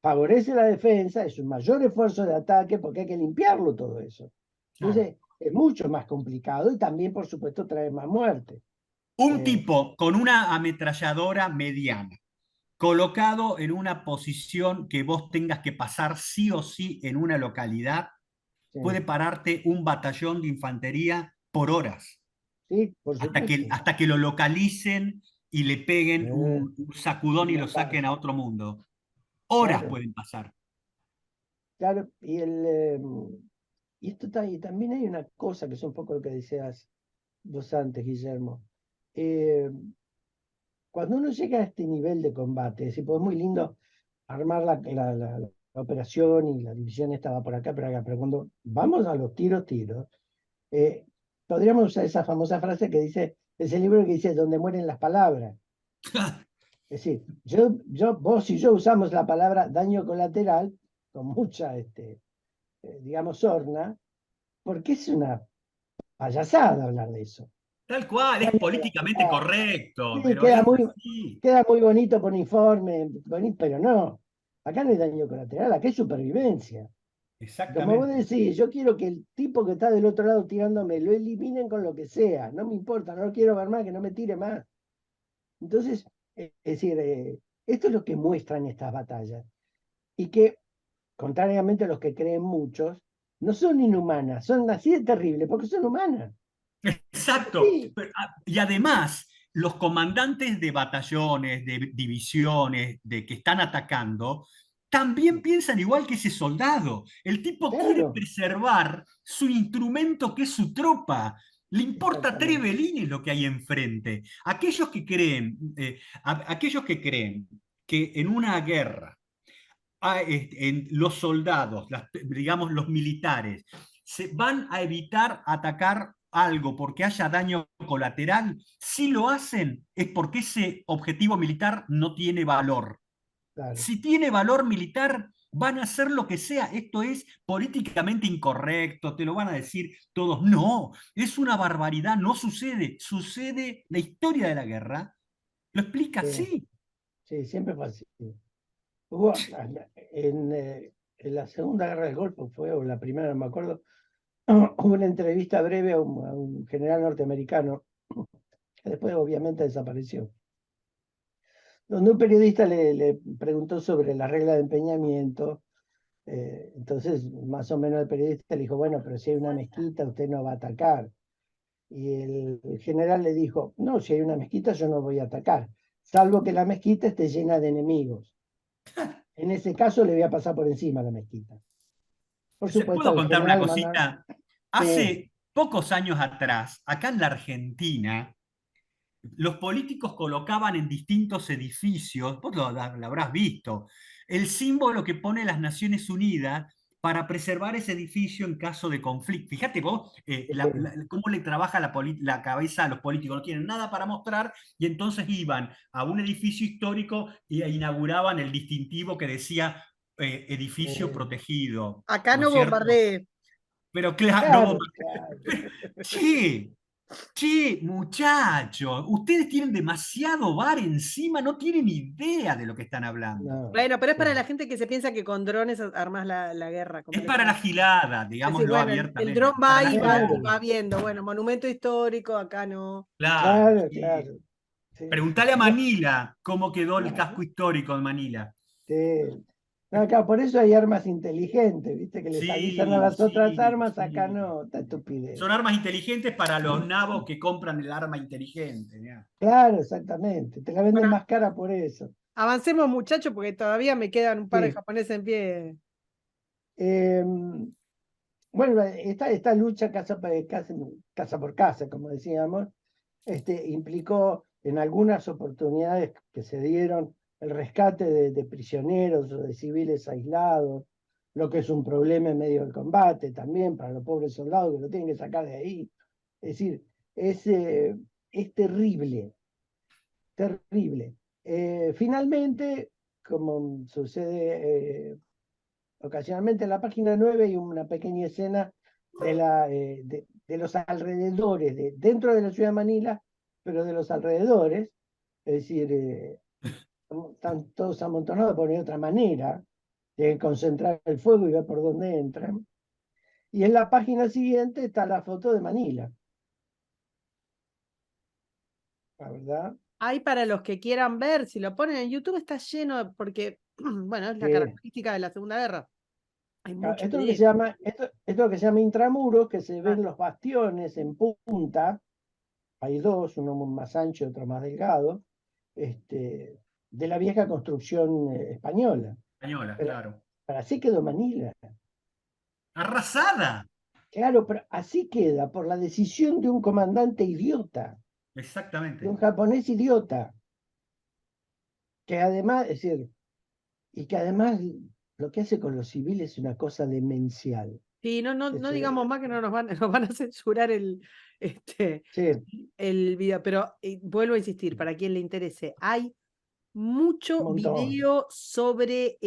favorece la defensa, es un mayor esfuerzo de ataque porque hay que limpiarlo todo eso. Claro. Entonces es mucho más complicado y también, por supuesto, trae más muerte. Un Eh, tipo con una ametralladora mediana, colocado en una posición que vos tengas que pasar sí o sí en una localidad, sí, puede pararte un batallón de infantería por horas, sí, por supuesto. hasta que lo localicen y le peguen Eh, un sacudón un y lo saquen bombazo, a otro mundo. Horas claro, pueden pasar. claro. Y esto y también hay una cosa que es un poco lo que decías vos antes, Guillermo. Eh, Cuando uno llega a este nivel de combate, es decir, pues es muy lindo armar la operación y la división estaba por acá, pero cuando vamos a los tiros, eh, podríamos usar esa famosa frase que dice, ese libro que dice, donde mueren las palabras. Es decir, vos y yo usamos la palabra daño colateral con mucha, digamos, sorna, porque es una payasada hablar de eso. Tal cual, es Daño políticamente colateral. correcto, Sí, pero es así. queda muy bonito por informe, pero no. Acá no hay daño colateral, acá hay supervivencia. Como vos Exactamente. decís, yo quiero que el tipo que está del otro lado tirándome lo eliminen con lo que sea. No me importa, no lo quiero ver más, que no me tire más. Entonces, es decir, esto es lo que muestran estas batallas. Y que, contrariamente a los que creen muchos, no son inhumanas, son así de terribles, porque son humanas. Exacto. Sí, Y además, los comandantes de batallones, de divisiones, de que están atacando, también piensan igual que ese soldado. El tipo quiere claro, preservar su instrumento que es su tropa. Le importa tres exactamente. velines lo que hay enfrente. Aquellos que creen que en una guerra en los soldados, digamos los militares, se van a evitar atacar algo porque haya daño colateral, si lo hacen es porque ese objetivo militar no tiene valor. Claro. Si tiene valor militar, van a hacer lo que sea. Esto es políticamente incorrecto, te lo van a decir todos. No, es una barbaridad, no sucede. Sucede, la historia de la guerra lo explica Sí, así. sí, siempre fue así. Hubo, en la Segunda Guerra del Golfo fue, o la primera, no me acuerdo, hubo una entrevista breve a un general norteamericano, que después obviamente desapareció, donde un periodista le preguntó sobre la regla de empeñamiento. Entonces, más o menos el periodista le dijo, bueno, pero si hay una mezquita, usted no va a atacar. Y el general le dijo, no, si hay una mezquita, yo no voy a atacar, salvo que la mezquita esté llena de enemigos. En ese caso le voy a pasar por encima a la mezquita. Por supuesto, ¿Puedo el contar una general Manuel, cosita? sí, Hace pocos años atrás, acá en la Argentina, los políticos colocaban en distintos edificios, vos lo habrás visto, el símbolo que pone las Naciones Unidas para preservar ese edificio en caso de conflicto. Fíjate vos cómo le trabaja la cabeza a los políticos, no tienen nada para mostrar y entonces iban a un edificio histórico e inauguraban el distintivo que decía edificio protegido, Acá ¿no es no cierto? bombardee. Pero claro, no, claro, claro. che, che, muchachos, ustedes tienen demasiado bar encima, no tienen idea de lo que están hablando. No, Bueno, pero es para sí. la gente que se piensa que con drones armas la guerra Es para la completamente. gilada, Es decir, digámoslo bueno, el dron abiertamente. va Para la y gilada, Claro, va viendo, bueno, monumento histórico, acá no. claro, claro, sí. claro. Sí. Preguntale a No, Manila cómo quedó el claro, casco histórico de Manila. sí. No, claro, por eso hay armas inteligentes, ¿viste? Que les avisan a Sí, las otras sí, armas, acá sí. no, esta estupidez. Son armas inteligentes para los nabos que compran el arma inteligente. Mirá. Claro, exactamente. Te la venden Bueno, más cara por eso. avancemos, muchachos, porque todavía me quedan un par de Sí. japoneses en pie. Eh, bueno, esta lucha casa por casa, como decíamos, implicó en algunas oportunidades que se dieron el rescate de prisioneros o de civiles aislados, lo que es un problema en medio del combate también para los pobres soldados que lo tienen que sacar de ahí. Es decir, es terrible, terrible. Finalmente, como sucede ocasionalmente en la página 9 hay una pequeña escena de los alrededores, dentro de la ciudad de Manila, pero de los alrededores, es decir, están todos amontonados por otra manera, de concentrar el fuego y ver por dónde entran. Y en la página siguiente está la foto de Manila, la verdad. Hay para los que quieran ver, si lo ponen en YouTube está lleno, porque, bueno, es la Eh, característica de la Segunda Guerra. Hay mucho esto es lo que se video. llama, esto es lo que se llama intramuros, que se Ah, ven los bastiones en punta. Hay dos, uno más ancho y otro más delgado, de la vieja construcción española. Española, Pero, claro. pero así quedó Manila. Arrasada. Claro, pero así queda por la decisión de un comandante idiota, de un Exactamente. japonés idiota, que además, es decir, y que además lo que hace con los civiles es una cosa demencial. Sí, no Eso, digamos más que no nos van a censurar sí, el video, pero vuelvo a insistir, para quien le interese, hay mucho un montón. video sobre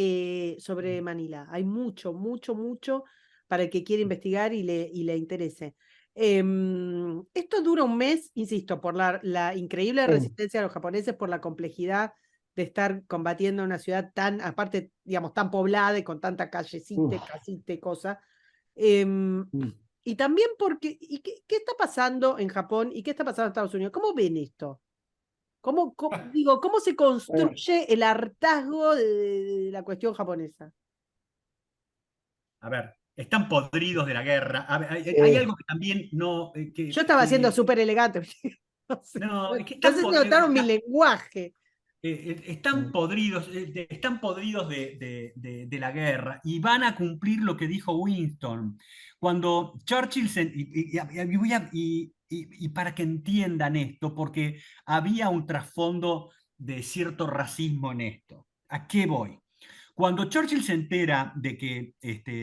Manila. Hay mucho, mucho, mucho para el que quiera investigar y le interese. Esto dura un mes, insisto, por la increíble Sí, resistencia de los japoneses, por la complejidad de estar combatiendo una ciudad tan, aparte, digamos, tan poblada y con tanta callecita, uf, casita y cosa. Em, mm. y también porque, ¿qué está pasando en Japón y qué está pasando en Estados Unidos? ¿Cómo ven esto? Digo, ¿cómo se Bueno, construye el hartazgo de la cuestión japonesa? A ver, están podridos de la guerra. A ver, hay sí, algo que también no, Yo estaba siendo súper elegante. No sé, no, es que no están, sé si notaron mi lenguaje. están mm, podridos, están podridos de la guerra y van a cumplir lo que dijo Winston. Cuando Churchill, y para que entiendan esto, porque había un trasfondo de cierto racismo en esto. ¿A qué voy? Cuando Churchill se entera de que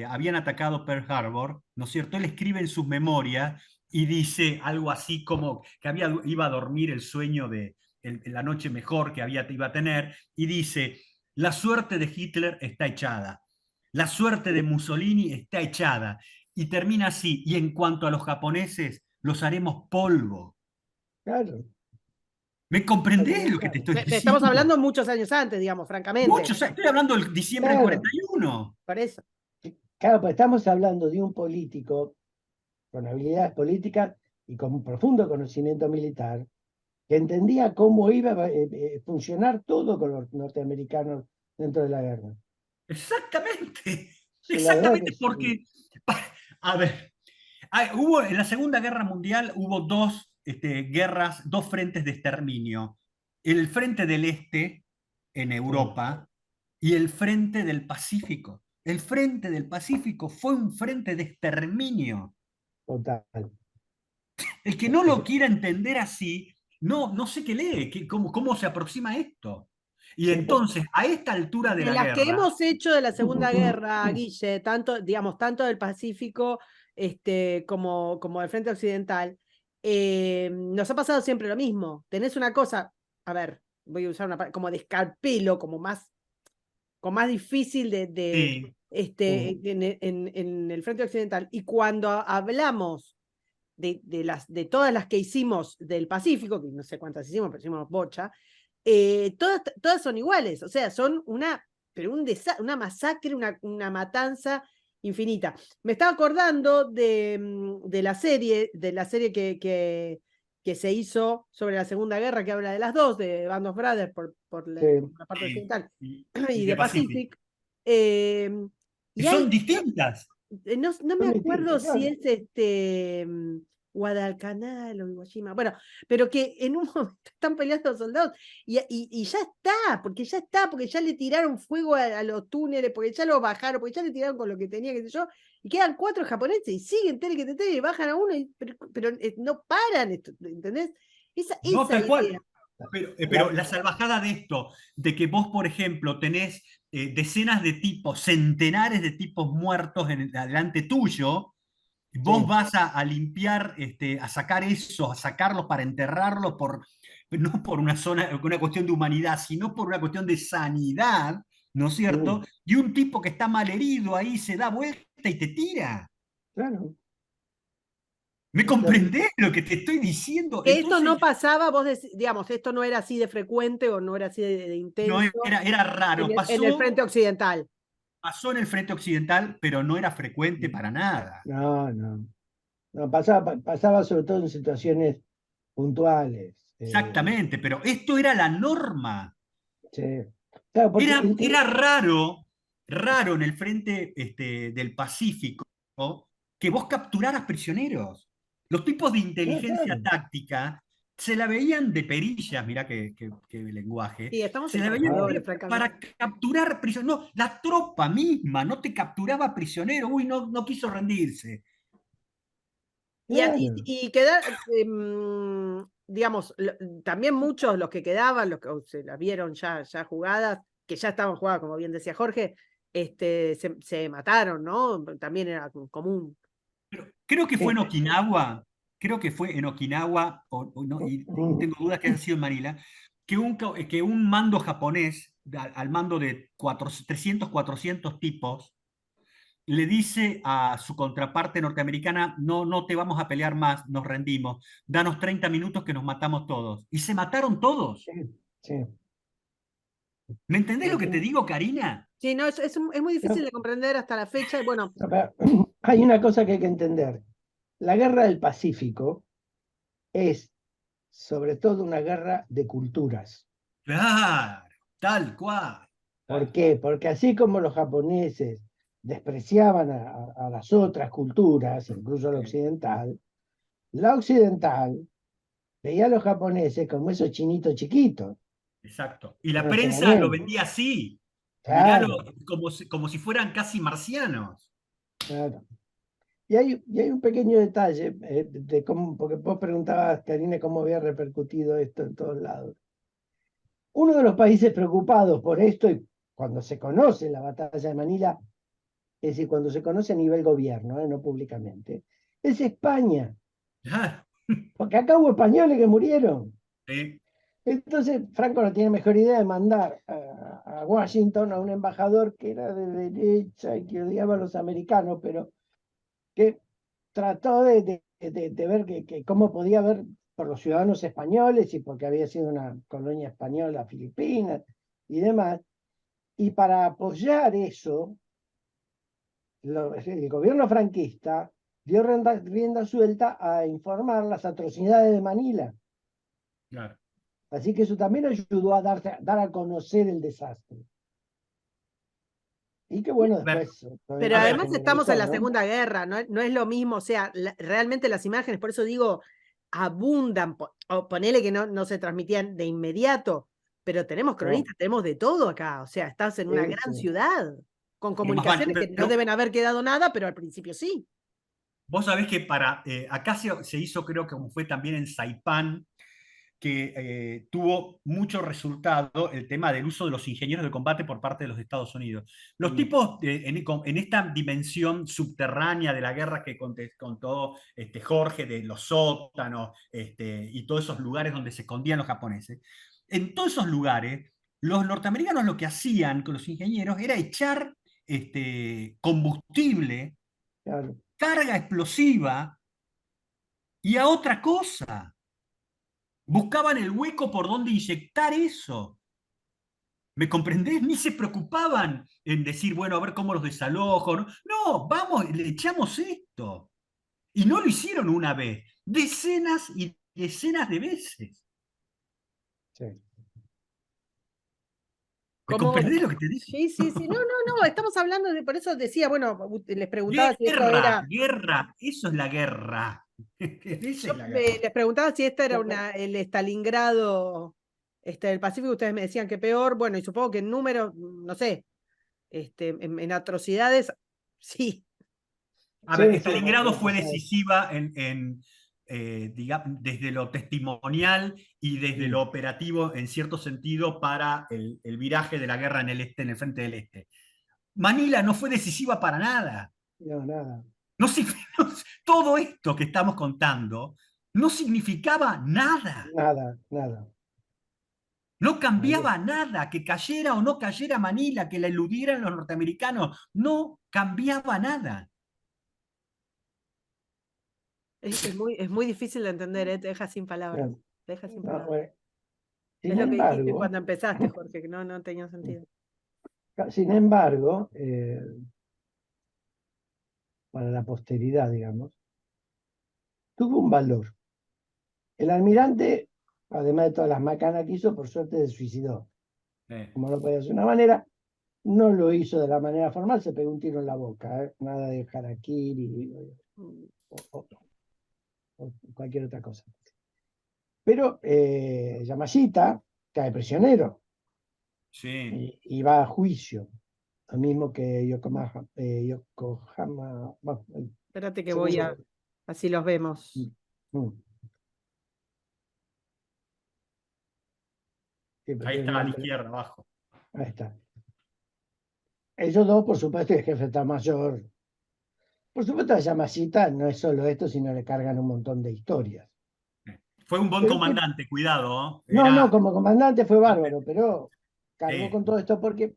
habían atacado Pearl Harbor, ¿no es cierto? Él escribe en sus memorias y dice algo así como que iba a dormir el sueño de la noche mejor que iba a tener, y dice, la suerte de Hitler está echada, la suerte de Mussolini está echada, y termina así, y en cuanto a los japoneses, los haremos polvo. claro, ¿Me está comprendés bien lo que te claro. estoy Estamos diciendo? hablando muchos años antes, digamos, francamente. Muchos, estoy hablando del diciembre del Claro, 41. Por eso. claro, pues estamos hablando de un político con habilidades políticas y con un profundo conocimiento militar, que entendía cómo iba a funcionar todo con los norteamericanos dentro de la guerra. Exactamente, Sí, la verdad que exactamente, sí. porque, a ver, hubo, en la Segunda Guerra Mundial hubo dos guerras, dos frentes de exterminio. El frente del Este en Sí, Europa y el frente del Pacífico. El frente del Pacífico fue un frente de exterminio. total. El que no lo quiera entender así, no sé qué lee, cómo se aproxima a esto. Y Sí, entonces, a esta altura de De la las que guerra, hemos hecho de la Segunda Guerra, Guille, tanto, digamos, tanto del Pacífico como del Frente Occidental, nos ha pasado siempre lo mismo. Tenés una cosa, a ver, voy a usar como de escalpelo, con más difícil sí, en el Frente Occidental. Y cuando hablamos de todas las que hicimos del Pacífico, que no sé cuántas hicimos, pero hicimos bocha, todas son iguales, o sea, son una masacre, una matanza infinita. Me estaba acordando de la serie que se hizo sobre la Segunda Guerra, que habla de las dos, de Band of Brothers por sí, la parte sí, occidental y y de de Pacífico. Pacific. Eh, Que y son hay, distintas. no me son acuerdo distintas, si claro. es Guadalcanal o Iwo Jima, bueno, pero que en un momento están peleando los soldados y ya está, porque ya le tiraron fuego a los túneles, porque ya los bajaron, porque ya le tiraron con lo que tenía, qué sé yo, y quedan 4 japoneses y siguen tele que te tele, y bajan a uno, pero no paran, ¿entendés? No, Esa tal idea. cual. Pero La- la salvajada de esto, de que vos, por ejemplo, tenés decenas de tipos, centenares de tipos muertos adelante tuyo, vos sí, vas a limpiar, a sacar eso, a sacarlos para enterrarlos no por una cuestión de humanidad, sino por una cuestión de sanidad, ¿no es mm, cierto? Y un tipo que está mal herido ahí se da vuelta y te tira. claro. ¿Me Es terrible. comprendés lo que te estoy diciendo? Que esto Entonces, no pasaba, digamos, esto no era así de frecuente o no era así de no intenso era raro, en el frente occidental. pasó en el frente occidental, pero no era frecuente para nada. No, no. No, pasaba sobre todo en situaciones puntuales. Exactamente, pero esto era la norma. Sí. Claro, porque Era raro en el frente del Pacífico que vos capturaras prisioneros. Los tipos de no, inteligencia claro. táctica se la veían de perillas, mirá qué lenguaje, Sí, estamos se en la veían de Ah, pantalones, perillas francamente. para capturar prisioneros. No, la tropa misma no te capturaba prisioneros. Uy, no quiso rendirse. claro. Y quedar, digamos, también muchos los que quedaban, los que se las vieron ya jugadas, que ya estaban jugadas, como bien decía Jorge, se mataron, ¿no? También era común. Creo que fue en Sí. Okinawa, creo que fue en Okinawa, o no, y tengo dudas que haya sido en Manila, que un mando japonés, al mando de 300, 400 tipos, le dice a su contraparte norteamericana, no, no te vamos a pelear más, nos rendimos, danos 30 minutos que nos matamos todos. Y se mataron todos. Sí, sí. ¿Me entendés lo que te digo, Karina? Sí, no, es muy difícil No, de comprender hasta la fecha, y bueno, no, pero hay una cosa que hay que entender. La guerra del Pacífico es sobre todo una guerra de culturas. Claro, tal cual. ¿Por qué? Porque así como los japoneses despreciaban a las otras culturas, incluso a la occidental veía a los japoneses como esos chinitos chiquitos. Exacto. Y la prensa lo Relacionamiento. vendía así. Miralo Claro, como si fueran casi marcianos. claro. Y hay un pequeño detalle de cómo, porque vos preguntabas, Karina, cómo había repercutido esto en todos lados. Uno de los países preocupados por esto, y cuando se conoce la batalla de Manila, es decir, cuando se conoce a nivel gobierno, no públicamente, es España, Ah, porque acá hubo españoles que murieron. sí, Entonces, Franco no tiene mejor idea de mandar a Washington a un embajador que era de derecha y que odiaba a los americanos, pero que trató de ver cómo podía ver por los ciudadanos españoles y porque había sido una colonia española, Filipinas y demás. Y para apoyar eso, el gobierno franquista dio rienda suelta a informar las atrocidades de Manila. claro. Así que eso también ayudó a dar a conocer el desastre. Y que bueno, A ver, después pero a obviamente se ver, además estamos en generalizó, la ¿no? Segunda Guerra, no es lo mismo, o sea, realmente las imágenes, por eso digo, abundan, o ponele que no se transmitían de inmediato, pero tenemos No, cronistas, tenemos de todo acá, o sea, estás en una sí, gran sí. ciudad, con pero más vale, comunicaciones que no pero deben haber quedado nada, pero al principio sí. vos sabés que acá se hizo, creo que como fue también en Saipán, que tuvo mucho resultado el tema del uso de los ingenieros de combate por parte de los Estados Unidos. Los Mm, tipos, en esta dimensión subterránea de la guerra que contó Jorge, de los sótanos y todos esos lugares donde se escondían los japoneses, en todos esos lugares, los norteamericanos lo que hacían con los ingenieros era echar combustible, claro. carga explosiva y a otra cosa. Buscaban el hueco por donde inyectar eso. ¿Me comprendés? Ni se preocupaban en decir, bueno, a ver cómo los desalojo. No, no, vamos, le echamos esto. Y no lo hicieron una vez, decenas y decenas de veces. Sí. ¿Me ¿Cómo? comprendés lo que te digo? Sí, sí, sí, no, estamos hablando de, por eso decía, bueno, les preguntaba si esto Guerra, era. guerra, eso es la guerra. Esa Yo es la guerra. les preguntaba si esta era No, pero- el Stalingrado del Pacífico, ustedes me decían que peor, bueno, y supongo que en números, no sé, en atrocidades, sí. A ver, sí, sí, Stalingrado o fue sea, decisiva desde lo testimonial y desde mm, lo operativo, en cierto sentido, para el viraje de la guerra en el este, en el frente del este. Manila no fue decisiva para nada. no, nada, No, todo esto que estamos contando no significaba nada. nada, nada. No Ahí cambiaba está. nada, que cayera o no cayera Manila, que la eludieran los norteamericanos, no cambiaba nada. Es muy difícil de entender, ¿eh? Te deja sin palabras. No, Te deja sin no, palabras. bueno, Es sin lo que dijiste embargo, cuando empezaste, Jorge, que no tenía sentido. sin embargo, para la posteridad, digamos, tuvo un valor. El almirante, además de todas las macanas que hizo, por suerte se suicidó. Eh, Como no podía ser una manera, no lo hizo de la manera formal, se pegó un tiro en la boca, ¿eh? Nada de harakiri o, o cualquier otra cosa. Pero Yamashita cae prisionero sí. y va a juicio, lo mismo que Yokohama, bueno, el Espérate que voy segundo. así los vemos. Mm, sí, pero Ahí tiene el está a la nombre. izquierda, abajo. Ahí está. Ellos dos, por supuesto, y el jefe de Estado Mayor. Por supuesto, la Yamashita no es solo esto, sino le cargan un montón de historias. Fue un buen Pero comandante, cuidado. no, Era... como comandante fue bárbaro, pero cargó con Sí, todo esto porque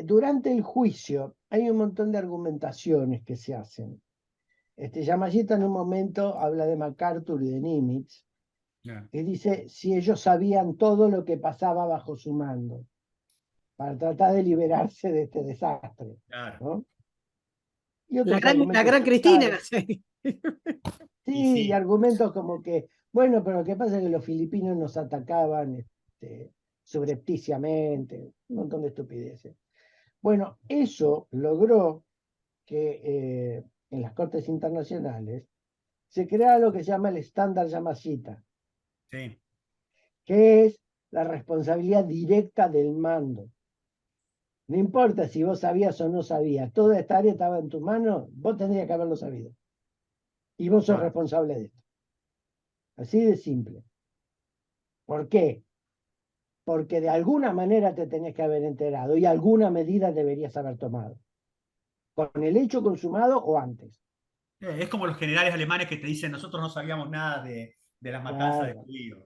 durante el juicio hay un montón de argumentaciones que se hacen. Yamashita en un momento habla de MacArthur y de Nimitz y dice si ellos sabían todo lo que pasaba bajo su mando para tratar de liberarse de este desastre, claro. ¿no? Y La otros gran, la argumentos gran Cristina. similares. Sí. Y Sí, y sí, argumentos como que, bueno, pero lo que pasa es que los filipinos nos atacaban subrepticiamente, un montón de estupideces. Bueno, eso logró que en las cortes internacionales se crea lo que se llama el estándar Yamashita, sí, que es la responsabilidad directa del mando. No importa si vos sabías o no sabías, toda esta área estaba en tus manos, vos tendrías que haberlo sabido. Y vos sos claro. responsable de esto. Así de simple. ¿Por qué? Porque de alguna manera te tenés que haber enterado y alguna medida deberías haber tomado. Con el hecho consumado o antes. Es como los generales alemanes que te dicen, nosotros no sabíamos nada de las matanzas de Claro, judíos,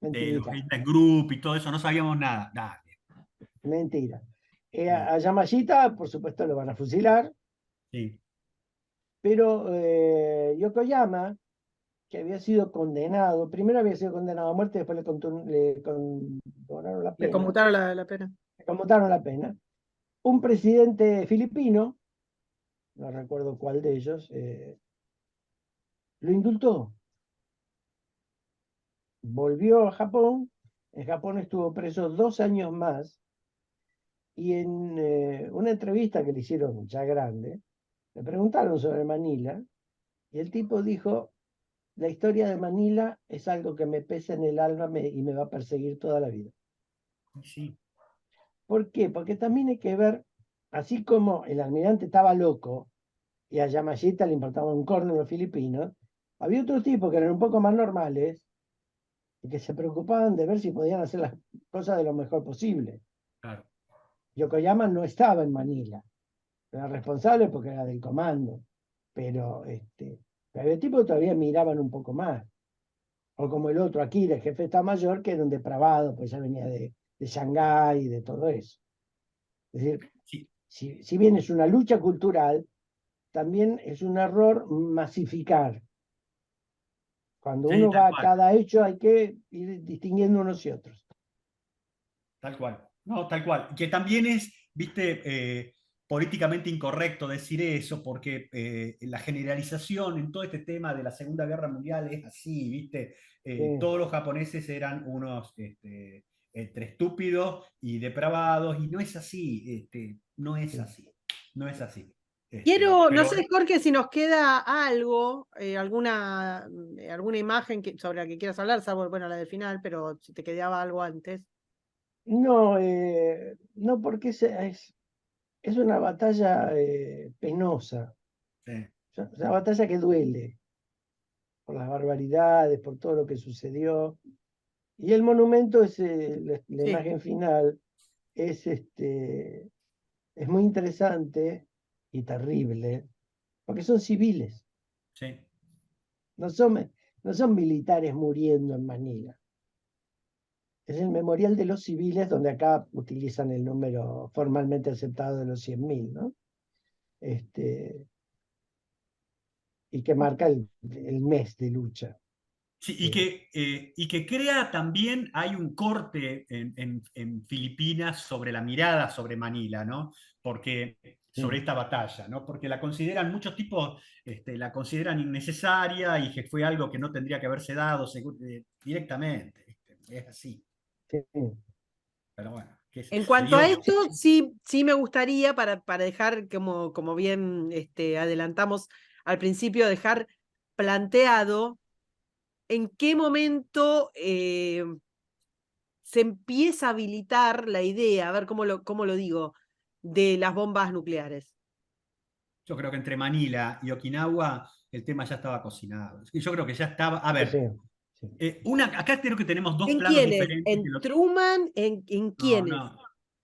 de los mentira, Group y todo eso, no sabíamos nada. Dale. mentira. Sí, A Yamashita, por supuesto, lo van a fusilar, sí. pero Yokoyama, que había sido condenado, primero había sido condenado a muerte, después le condonaron la Le pena, conmutaron la pena. le conmutaron la pena. Un presidente filipino, no recuerdo cuál de ellos, lo indultó. Volvió a Japón, en Japón estuvo preso 2 años más, y en una entrevista que le hicieron ya grande, le preguntaron sobre Manila, y el tipo dijo, la historia de Manila es algo que me pesa en el alma y me va a perseguir toda la vida. Sí, ¿Por qué? Porque también hay que ver, así como el almirante estaba loco, y a Yamashita le importaba un corno los filipinos, había otros tipos que eran un poco más normales, y que se preocupaban de ver si podían hacer las cosas de lo mejor posible. claro. Yokoyama no estaba en Manila, era responsable porque era del comando, pero había tipos que todavía miraban un poco más. O como el otro aquí, el jefe de Estado Mayor, que era un depravado, pues ya venía de Shanghái y de todo eso. Es decir, Sí, si bien es una lucha cultural, también es un error masificar. Cuando sí, uno tal va a cual. cada hecho hay que ir distinguiendo unos y otros. Tal cual. No, tal cual. Que también es, viste, políticamente incorrecto decir eso, porque la generalización en todo este tema de la Segunda Guerra Mundial es así, viste. Sí, Todos los japoneses eran unos entre estúpidos y depravados, y no es así, no es sí. así, no es así. Quiero, no Pero sé, Jorge, si nos queda algo, alguna imagen sobre la que quieras hablar, salvo, bueno, la del final, pero si te quedaba algo antes. No, no porque es una batalla penosa, sí, es una batalla que duele por las barbaridades, por todo lo que sucedió. Y el monumento es la Sí. imagen final, es muy interesante y terrible, porque son civiles, sí. no son, no son militares muriendo en Manila. Es el memorial de los civiles, donde acá utilizan el número formalmente aceptado de los 100.000, ¿no? Y que marca el mes de lucha. Sí, Eh, y que crea también, hay un corte en Filipinas sobre la mirada sobre Manila, ¿no? Porque, sobre sí, esta batalla, ¿no? Porque la consideran, muchos tipos la consideran innecesaria y que fue algo que no tendría que haberse dado directamente, ¿viste? Es así, sí. pero bueno, qué sé En yo, se cuanto a dio. esto, sí me gustaría, para dejar, como bien adelantamos al principio, dejar planteado en qué momento se empieza a habilitar la idea, a ver cómo lo digo, de las bombas nucleares. Yo creo que entre Manila y Okinawa el tema ya estaba cocinado. Y yo creo que ya estaba, a Sí, ver, sí. acá creo que tenemos dos ¿En planos quiénes? diferentes. ¿En Truman? ¿En No, quiénes? no.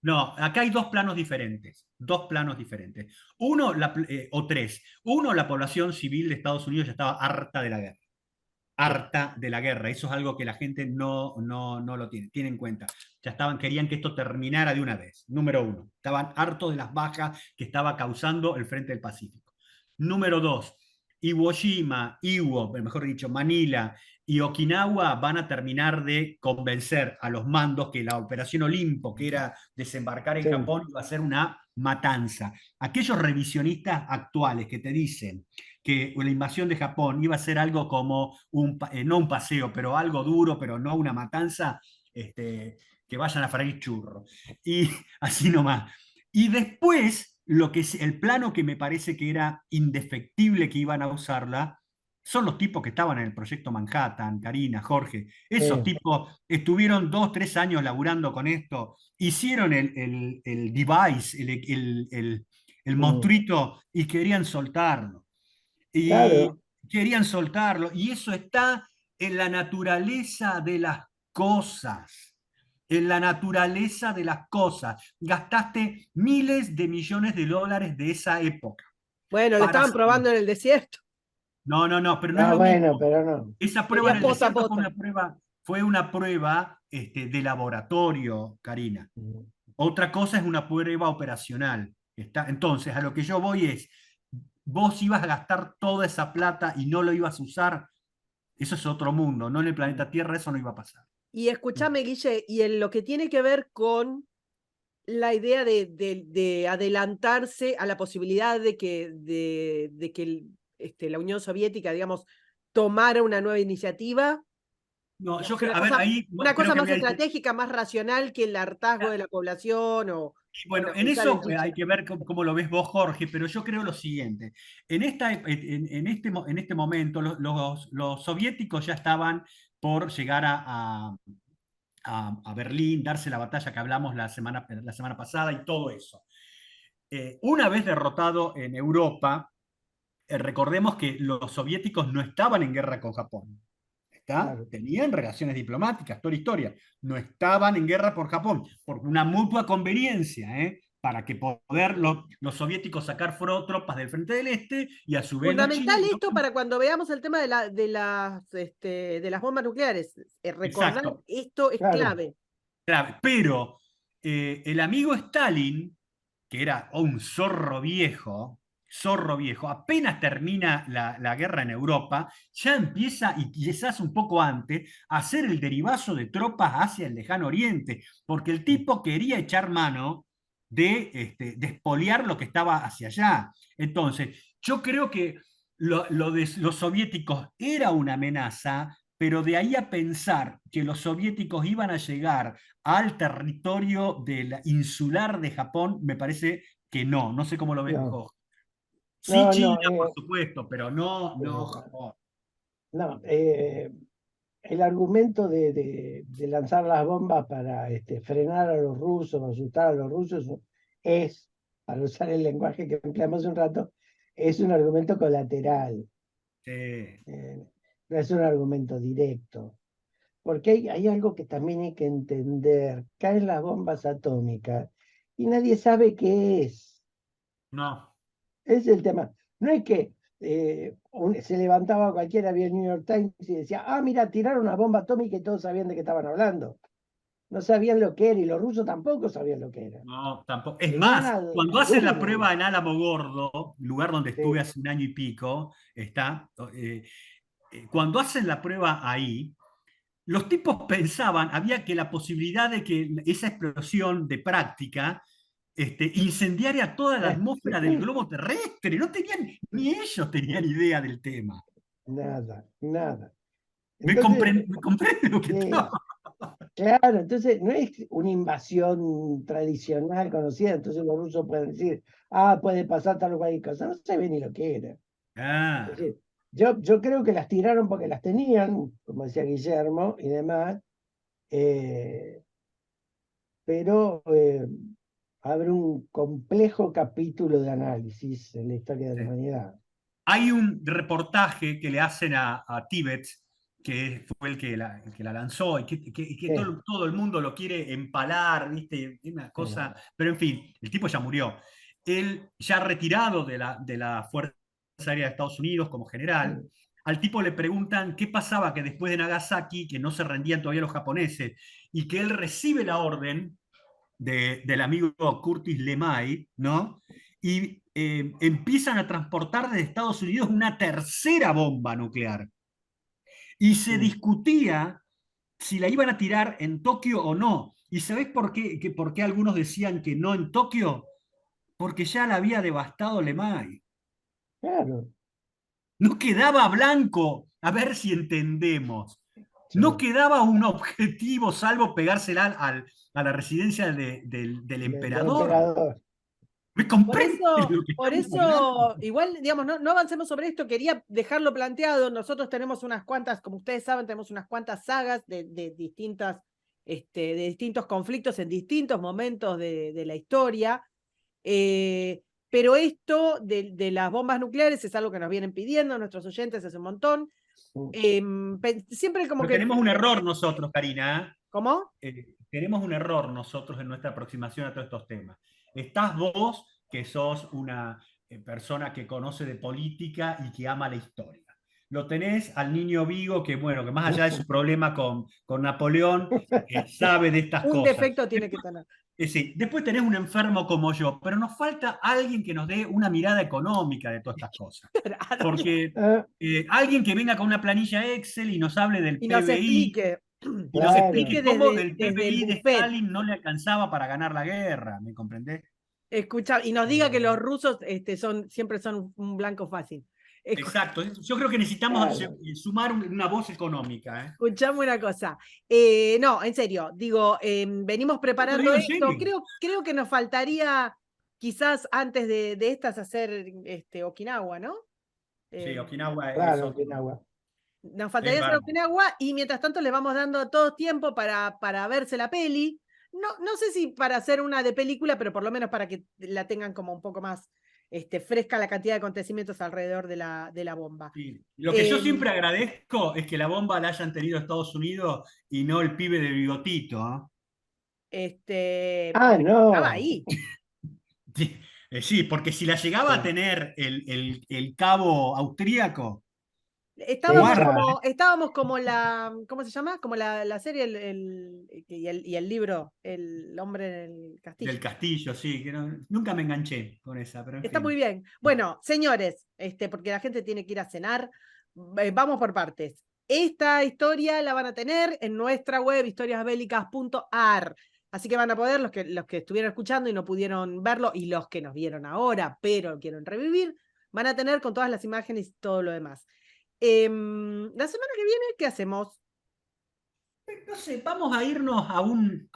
No, acá hay dos planos diferentes. Dos planos diferentes. Uno, o tres. Uno, la población civil de Estados Unidos ya estaba harta de la guerra. Sí, Harta de la guerra. Eso es algo que la gente no lo tiene en cuenta. Ya querían que esto terminara de una vez. Número uno. Estaban hartos de las bajas que estaba causando el Frente del Pacífico. Número dos. Iwo Jima, Iwo, mejor dicho, Manila y Okinawa van a terminar de convencer a los mandos que la Operación Olimpo, que era desembarcar en sí, Japón, iba a ser una matanza. Aquellos revisionistas actuales que te dicen que la invasión de Japón iba a ser algo como, no un paseo, pero algo duro, pero no una matanza, que vayan a freír churros. Y así nomás. Y después, el plano que me parece que era indefectible que iban a usarla, son los tipos que estaban en el proyecto Manhattan, Karina, Jorge. Esos sí, tipos estuvieron 2, 3 años laburando con esto, hicieron el device, el mm, monstruito y querían soltarlo. Y claro, querían soltarlo. Y eso está en la naturaleza de las cosas. En la naturaleza de las cosas. Gastaste miles de millones de dólares de esa época Bueno, lo para estaban hacerlo. probando en el desierto. No, pero no es ah, lo bueno, mismo. pero no, Esa prueba Sería en el poto a desierto poto. fue una prueba de laboratorio, Karina. mm, Otra cosa es una prueba operacional. Entonces, a lo que yo voy es, vos ibas a gastar toda esa plata y no lo ibas a usar, eso es otro mundo, no en el planeta Tierra eso no iba a pasar. Y mm, escúchame, Guille, y en lo que tiene que ver con la idea de adelantarse a la posibilidad de que la Unión Soviética, digamos, tomara una nueva iniciativa, No, digamos, a ver, ahí una creo cosa que más había. estratégica, más racional que el hartazgo de la población o, Bueno, bueno, en usar el eso chiche. hay que ver cómo lo ves vos, Jorge, pero yo creo lo siguiente. En este momento, los soviéticos ya estaban por llegar a Berlín, darse la batalla que hablamos la semana pasada y todo eso. Una vez derrotado en Europa, recordemos que los soviéticos no estaban en guerra con Japón. claro. Tenían relaciones diplomáticas, toda la historia. No estaban en guerra por Japón, por una mutua conveniencia, para que poder los soviéticos sacar tropas del frente del este y a su vez los Fundamental chinos. esto para cuando veamos el tema de las bombas nucleares. Recordar Exacto, esto es Claro, clave. claro. Pero el amigo Stalin, que era un zorro viejo, apenas termina la guerra en Europa, ya empieza, y quizás un poco antes, a hacer el derivazo de tropas hacia el lejano oriente, porque el tipo quería echar mano de expoliar lo que estaba hacia allá. Entonces, yo creo que lo de los soviéticos era una amenaza, pero de ahí a pensar que los soviéticos iban a llegar al territorio insular de Japón, me parece que no sé cómo lo ves no, vos. Sí no, China, no, por supuesto, pero no eh, Japón. no, el argumento de lanzar las bombas para frenar a los rusos, asustar a los rusos, es, para usar el lenguaje que empleamos hace un rato, es un argumento colateral, Sí. no es un argumento directo. Porque hay algo que también hay que entender. Caen las bombas atómicas y nadie sabe qué es. No, Ese es el tema. No es que se levantaba cualquiera, vía el New York Times y decía, ah, mira, tiraron una bomba atómica y todos sabían de qué estaban hablando. No sabían lo que era y los rusos tampoco sabían lo que era. no, tampoco. Es Tenían más, cuando hacen la algunos. prueba en Álamo Gordo, lugar donde estuve Sí, hace un año y pico, cuando hacen la prueba ahí, los tipos pensaban, había que la posibilidad de que esa explosión de práctica incendiaria toda la atmósfera del globo terrestre. No tenían, ni ellos tenían idea del tema. nada, nada. ¿Me Entonces, comprende lo que estaba? sí, claro, entonces no es una invasión tradicional conocida, entonces los rusos pueden decir, ah, puede pasar tal o cual cosa, no se ve ni lo que era. Es Claro. decir, yo creo que las tiraron porque las tenían, como decía Guillermo y demás, eh, pero abre un complejo capítulo de análisis en la historia de la Sí. humanidad. Hay un reportaje que le hacen a Tíbet que fue el que la lanzó, y que Sí. todo el mundo lo quiere empalar, ¿viste? Una cosa, pero en fin, el tipo ya murió. Él, ya retirado de la Fuerza Aérea de Estados Unidos como general, al tipo le preguntan qué pasaba que después de Nagasaki, que no se rendían todavía los japoneses, y que él recibe la orden del amigo Curtis LeMay, ¿no? Y empiezan a transportar desde Estados Unidos una tercera bomba nuclear. Y se discutía si la iban a tirar en Tokio o no. ¿Y sabés por qué algunos decían que no en Tokio? Porque ya la había devastado LeMay. Claro. No quedaba blanco, a ver si entendemos. Sí. No quedaba un objetivo salvo pegársela a la residencia del Del emperador. emperador. ¿Me Por comprende eso, lo que por estamos hablando? eso, igual, digamos, no avancemos sobre esto, quería dejarlo planteado. Nosotros tenemos unas cuantas, como ustedes saben, tenemos unas cuantas sagas de distintas, de distintos conflictos en distintos momentos de la historia. Pero esto de las bombas nucleares es algo que nos vienen pidiendo nuestros oyentes hace un montón. Siempre como Pero que... tenemos un error nosotros, Karina. ¿Cómo? Tenemos un error nosotros en nuestra aproximación a todos estos temas. Estás vos, que sos una persona que conoce de política y que ama la historia. Lo tenés al niño Vigo, que bueno, que más allá de su problema con Napoleón, sabe de estas Un cosas. defecto tiene que tener. Sí, después tenés un enfermo como yo, pero nos falta alguien que nos dé una mirada económica de todas estas cosas. Porque alguien que venga con una planilla Excel y nos hable del Y nos PBI, explique. y nos Claro. explique cómo el Desde el PBI de buffet. Stalin no le alcanzaba para ganar la guerra, ¿me comprendés? Escuchar, y nos diga que los rusos siempre son un blanco fácil. Exacto, yo creo que necesitamos Claro. sumar una voz económica. Escuchame una cosa. No, en serio, digo, venimos Te lo preparando digo en esto. serio. Creo que nos faltaría, quizás antes de estas, hacer Okinawa, ¿no? Sí, Eh, Okinawa es Claro, otro. Okinawa. Nos Es faltaría hacer bárbaro. Okinawa y mientras tanto les vamos dando a todos tiempo para verse la peli. No sé si para hacer una de película, pero por lo menos para que la tengan como un poco más fresca la cantidad de acontecimientos alrededor de la bomba. Sí. Lo que yo siempre agradezco es que la bomba la hayan tenido Estados Unidos y no el pibe de bigotito. Ah, Estaba no. ahí. Sí, sí, porque si la llegaba a Sí. tener el cabo austríaco, Esa. Estábamos como ¿cómo se llama? Como la serie y el libro, El hombre en el del castillo. castillo, sí, que nunca me enganché con esa, pero en Está muy fin. bien. Bueno, señores, porque la gente tiene que ir a cenar, vamos por partes. Esta historia la van a tener en nuestra web, historiasbélicas.ar. Así que van a poder, los que estuvieron escuchando y no pudieron verlo, y los que nos vieron ahora, pero quieren revivir, van a tener con todas las imágenes y todo lo demás. La semana que viene, ¿qué hacemos? No sé, vamos a irnos a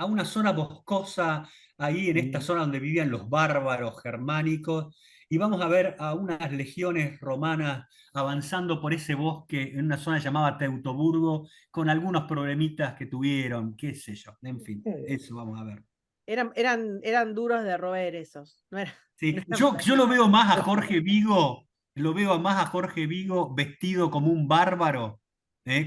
una zona boscosa, ahí en esta zona donde vivían los bárbaros germánicos, y vamos a ver a unas legiones romanas avanzando por ese bosque en una zona llamada Teutoburgo, con algunos problemitas que tuvieron, qué sé yo, en fin, eso vamos a ver. Eran duros de roer esos. No Sí, no yo lo veo más a Jorge Vigo, lo veo más a Jorge Vigo vestido como un bárbaro,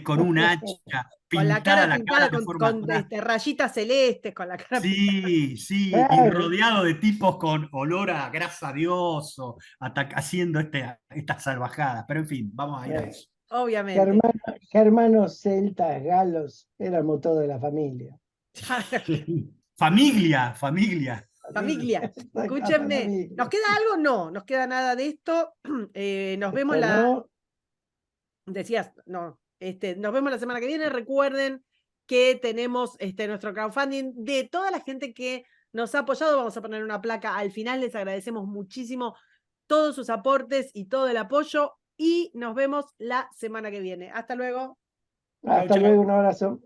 con un hacha, con la pintada cara la cara pintada de forma con rayitas celestes, con la cara pintada. Sí, sí, y Claro. rodeado de tipos con olor a grasa de oso, haciendo estas salvajadas. Pero en fin, vamos a ir a eso. Obviamente. Germanos, celtas, galos, éramos toda la familia. Familia, familia. Familia, La escúchenme. familia. ¿Nos queda algo? No, nos queda nada de esto. Nos vemos No, Decías, no. Nos vemos la semana que viene. Recuerden que tenemos nuestro crowdfunding de toda la gente que nos ha apoyado. Vamos a poner una placa al final. Les agradecemos muchísimo todos sus aportes y todo el apoyo. Y nos vemos la semana que viene. Hasta luego. hasta Chau, chau. luego, un abrazo.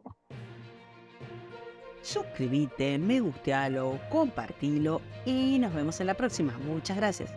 Suscríbete, me gustealo, compartilo y nos vemos en la próxima. Muchas gracias.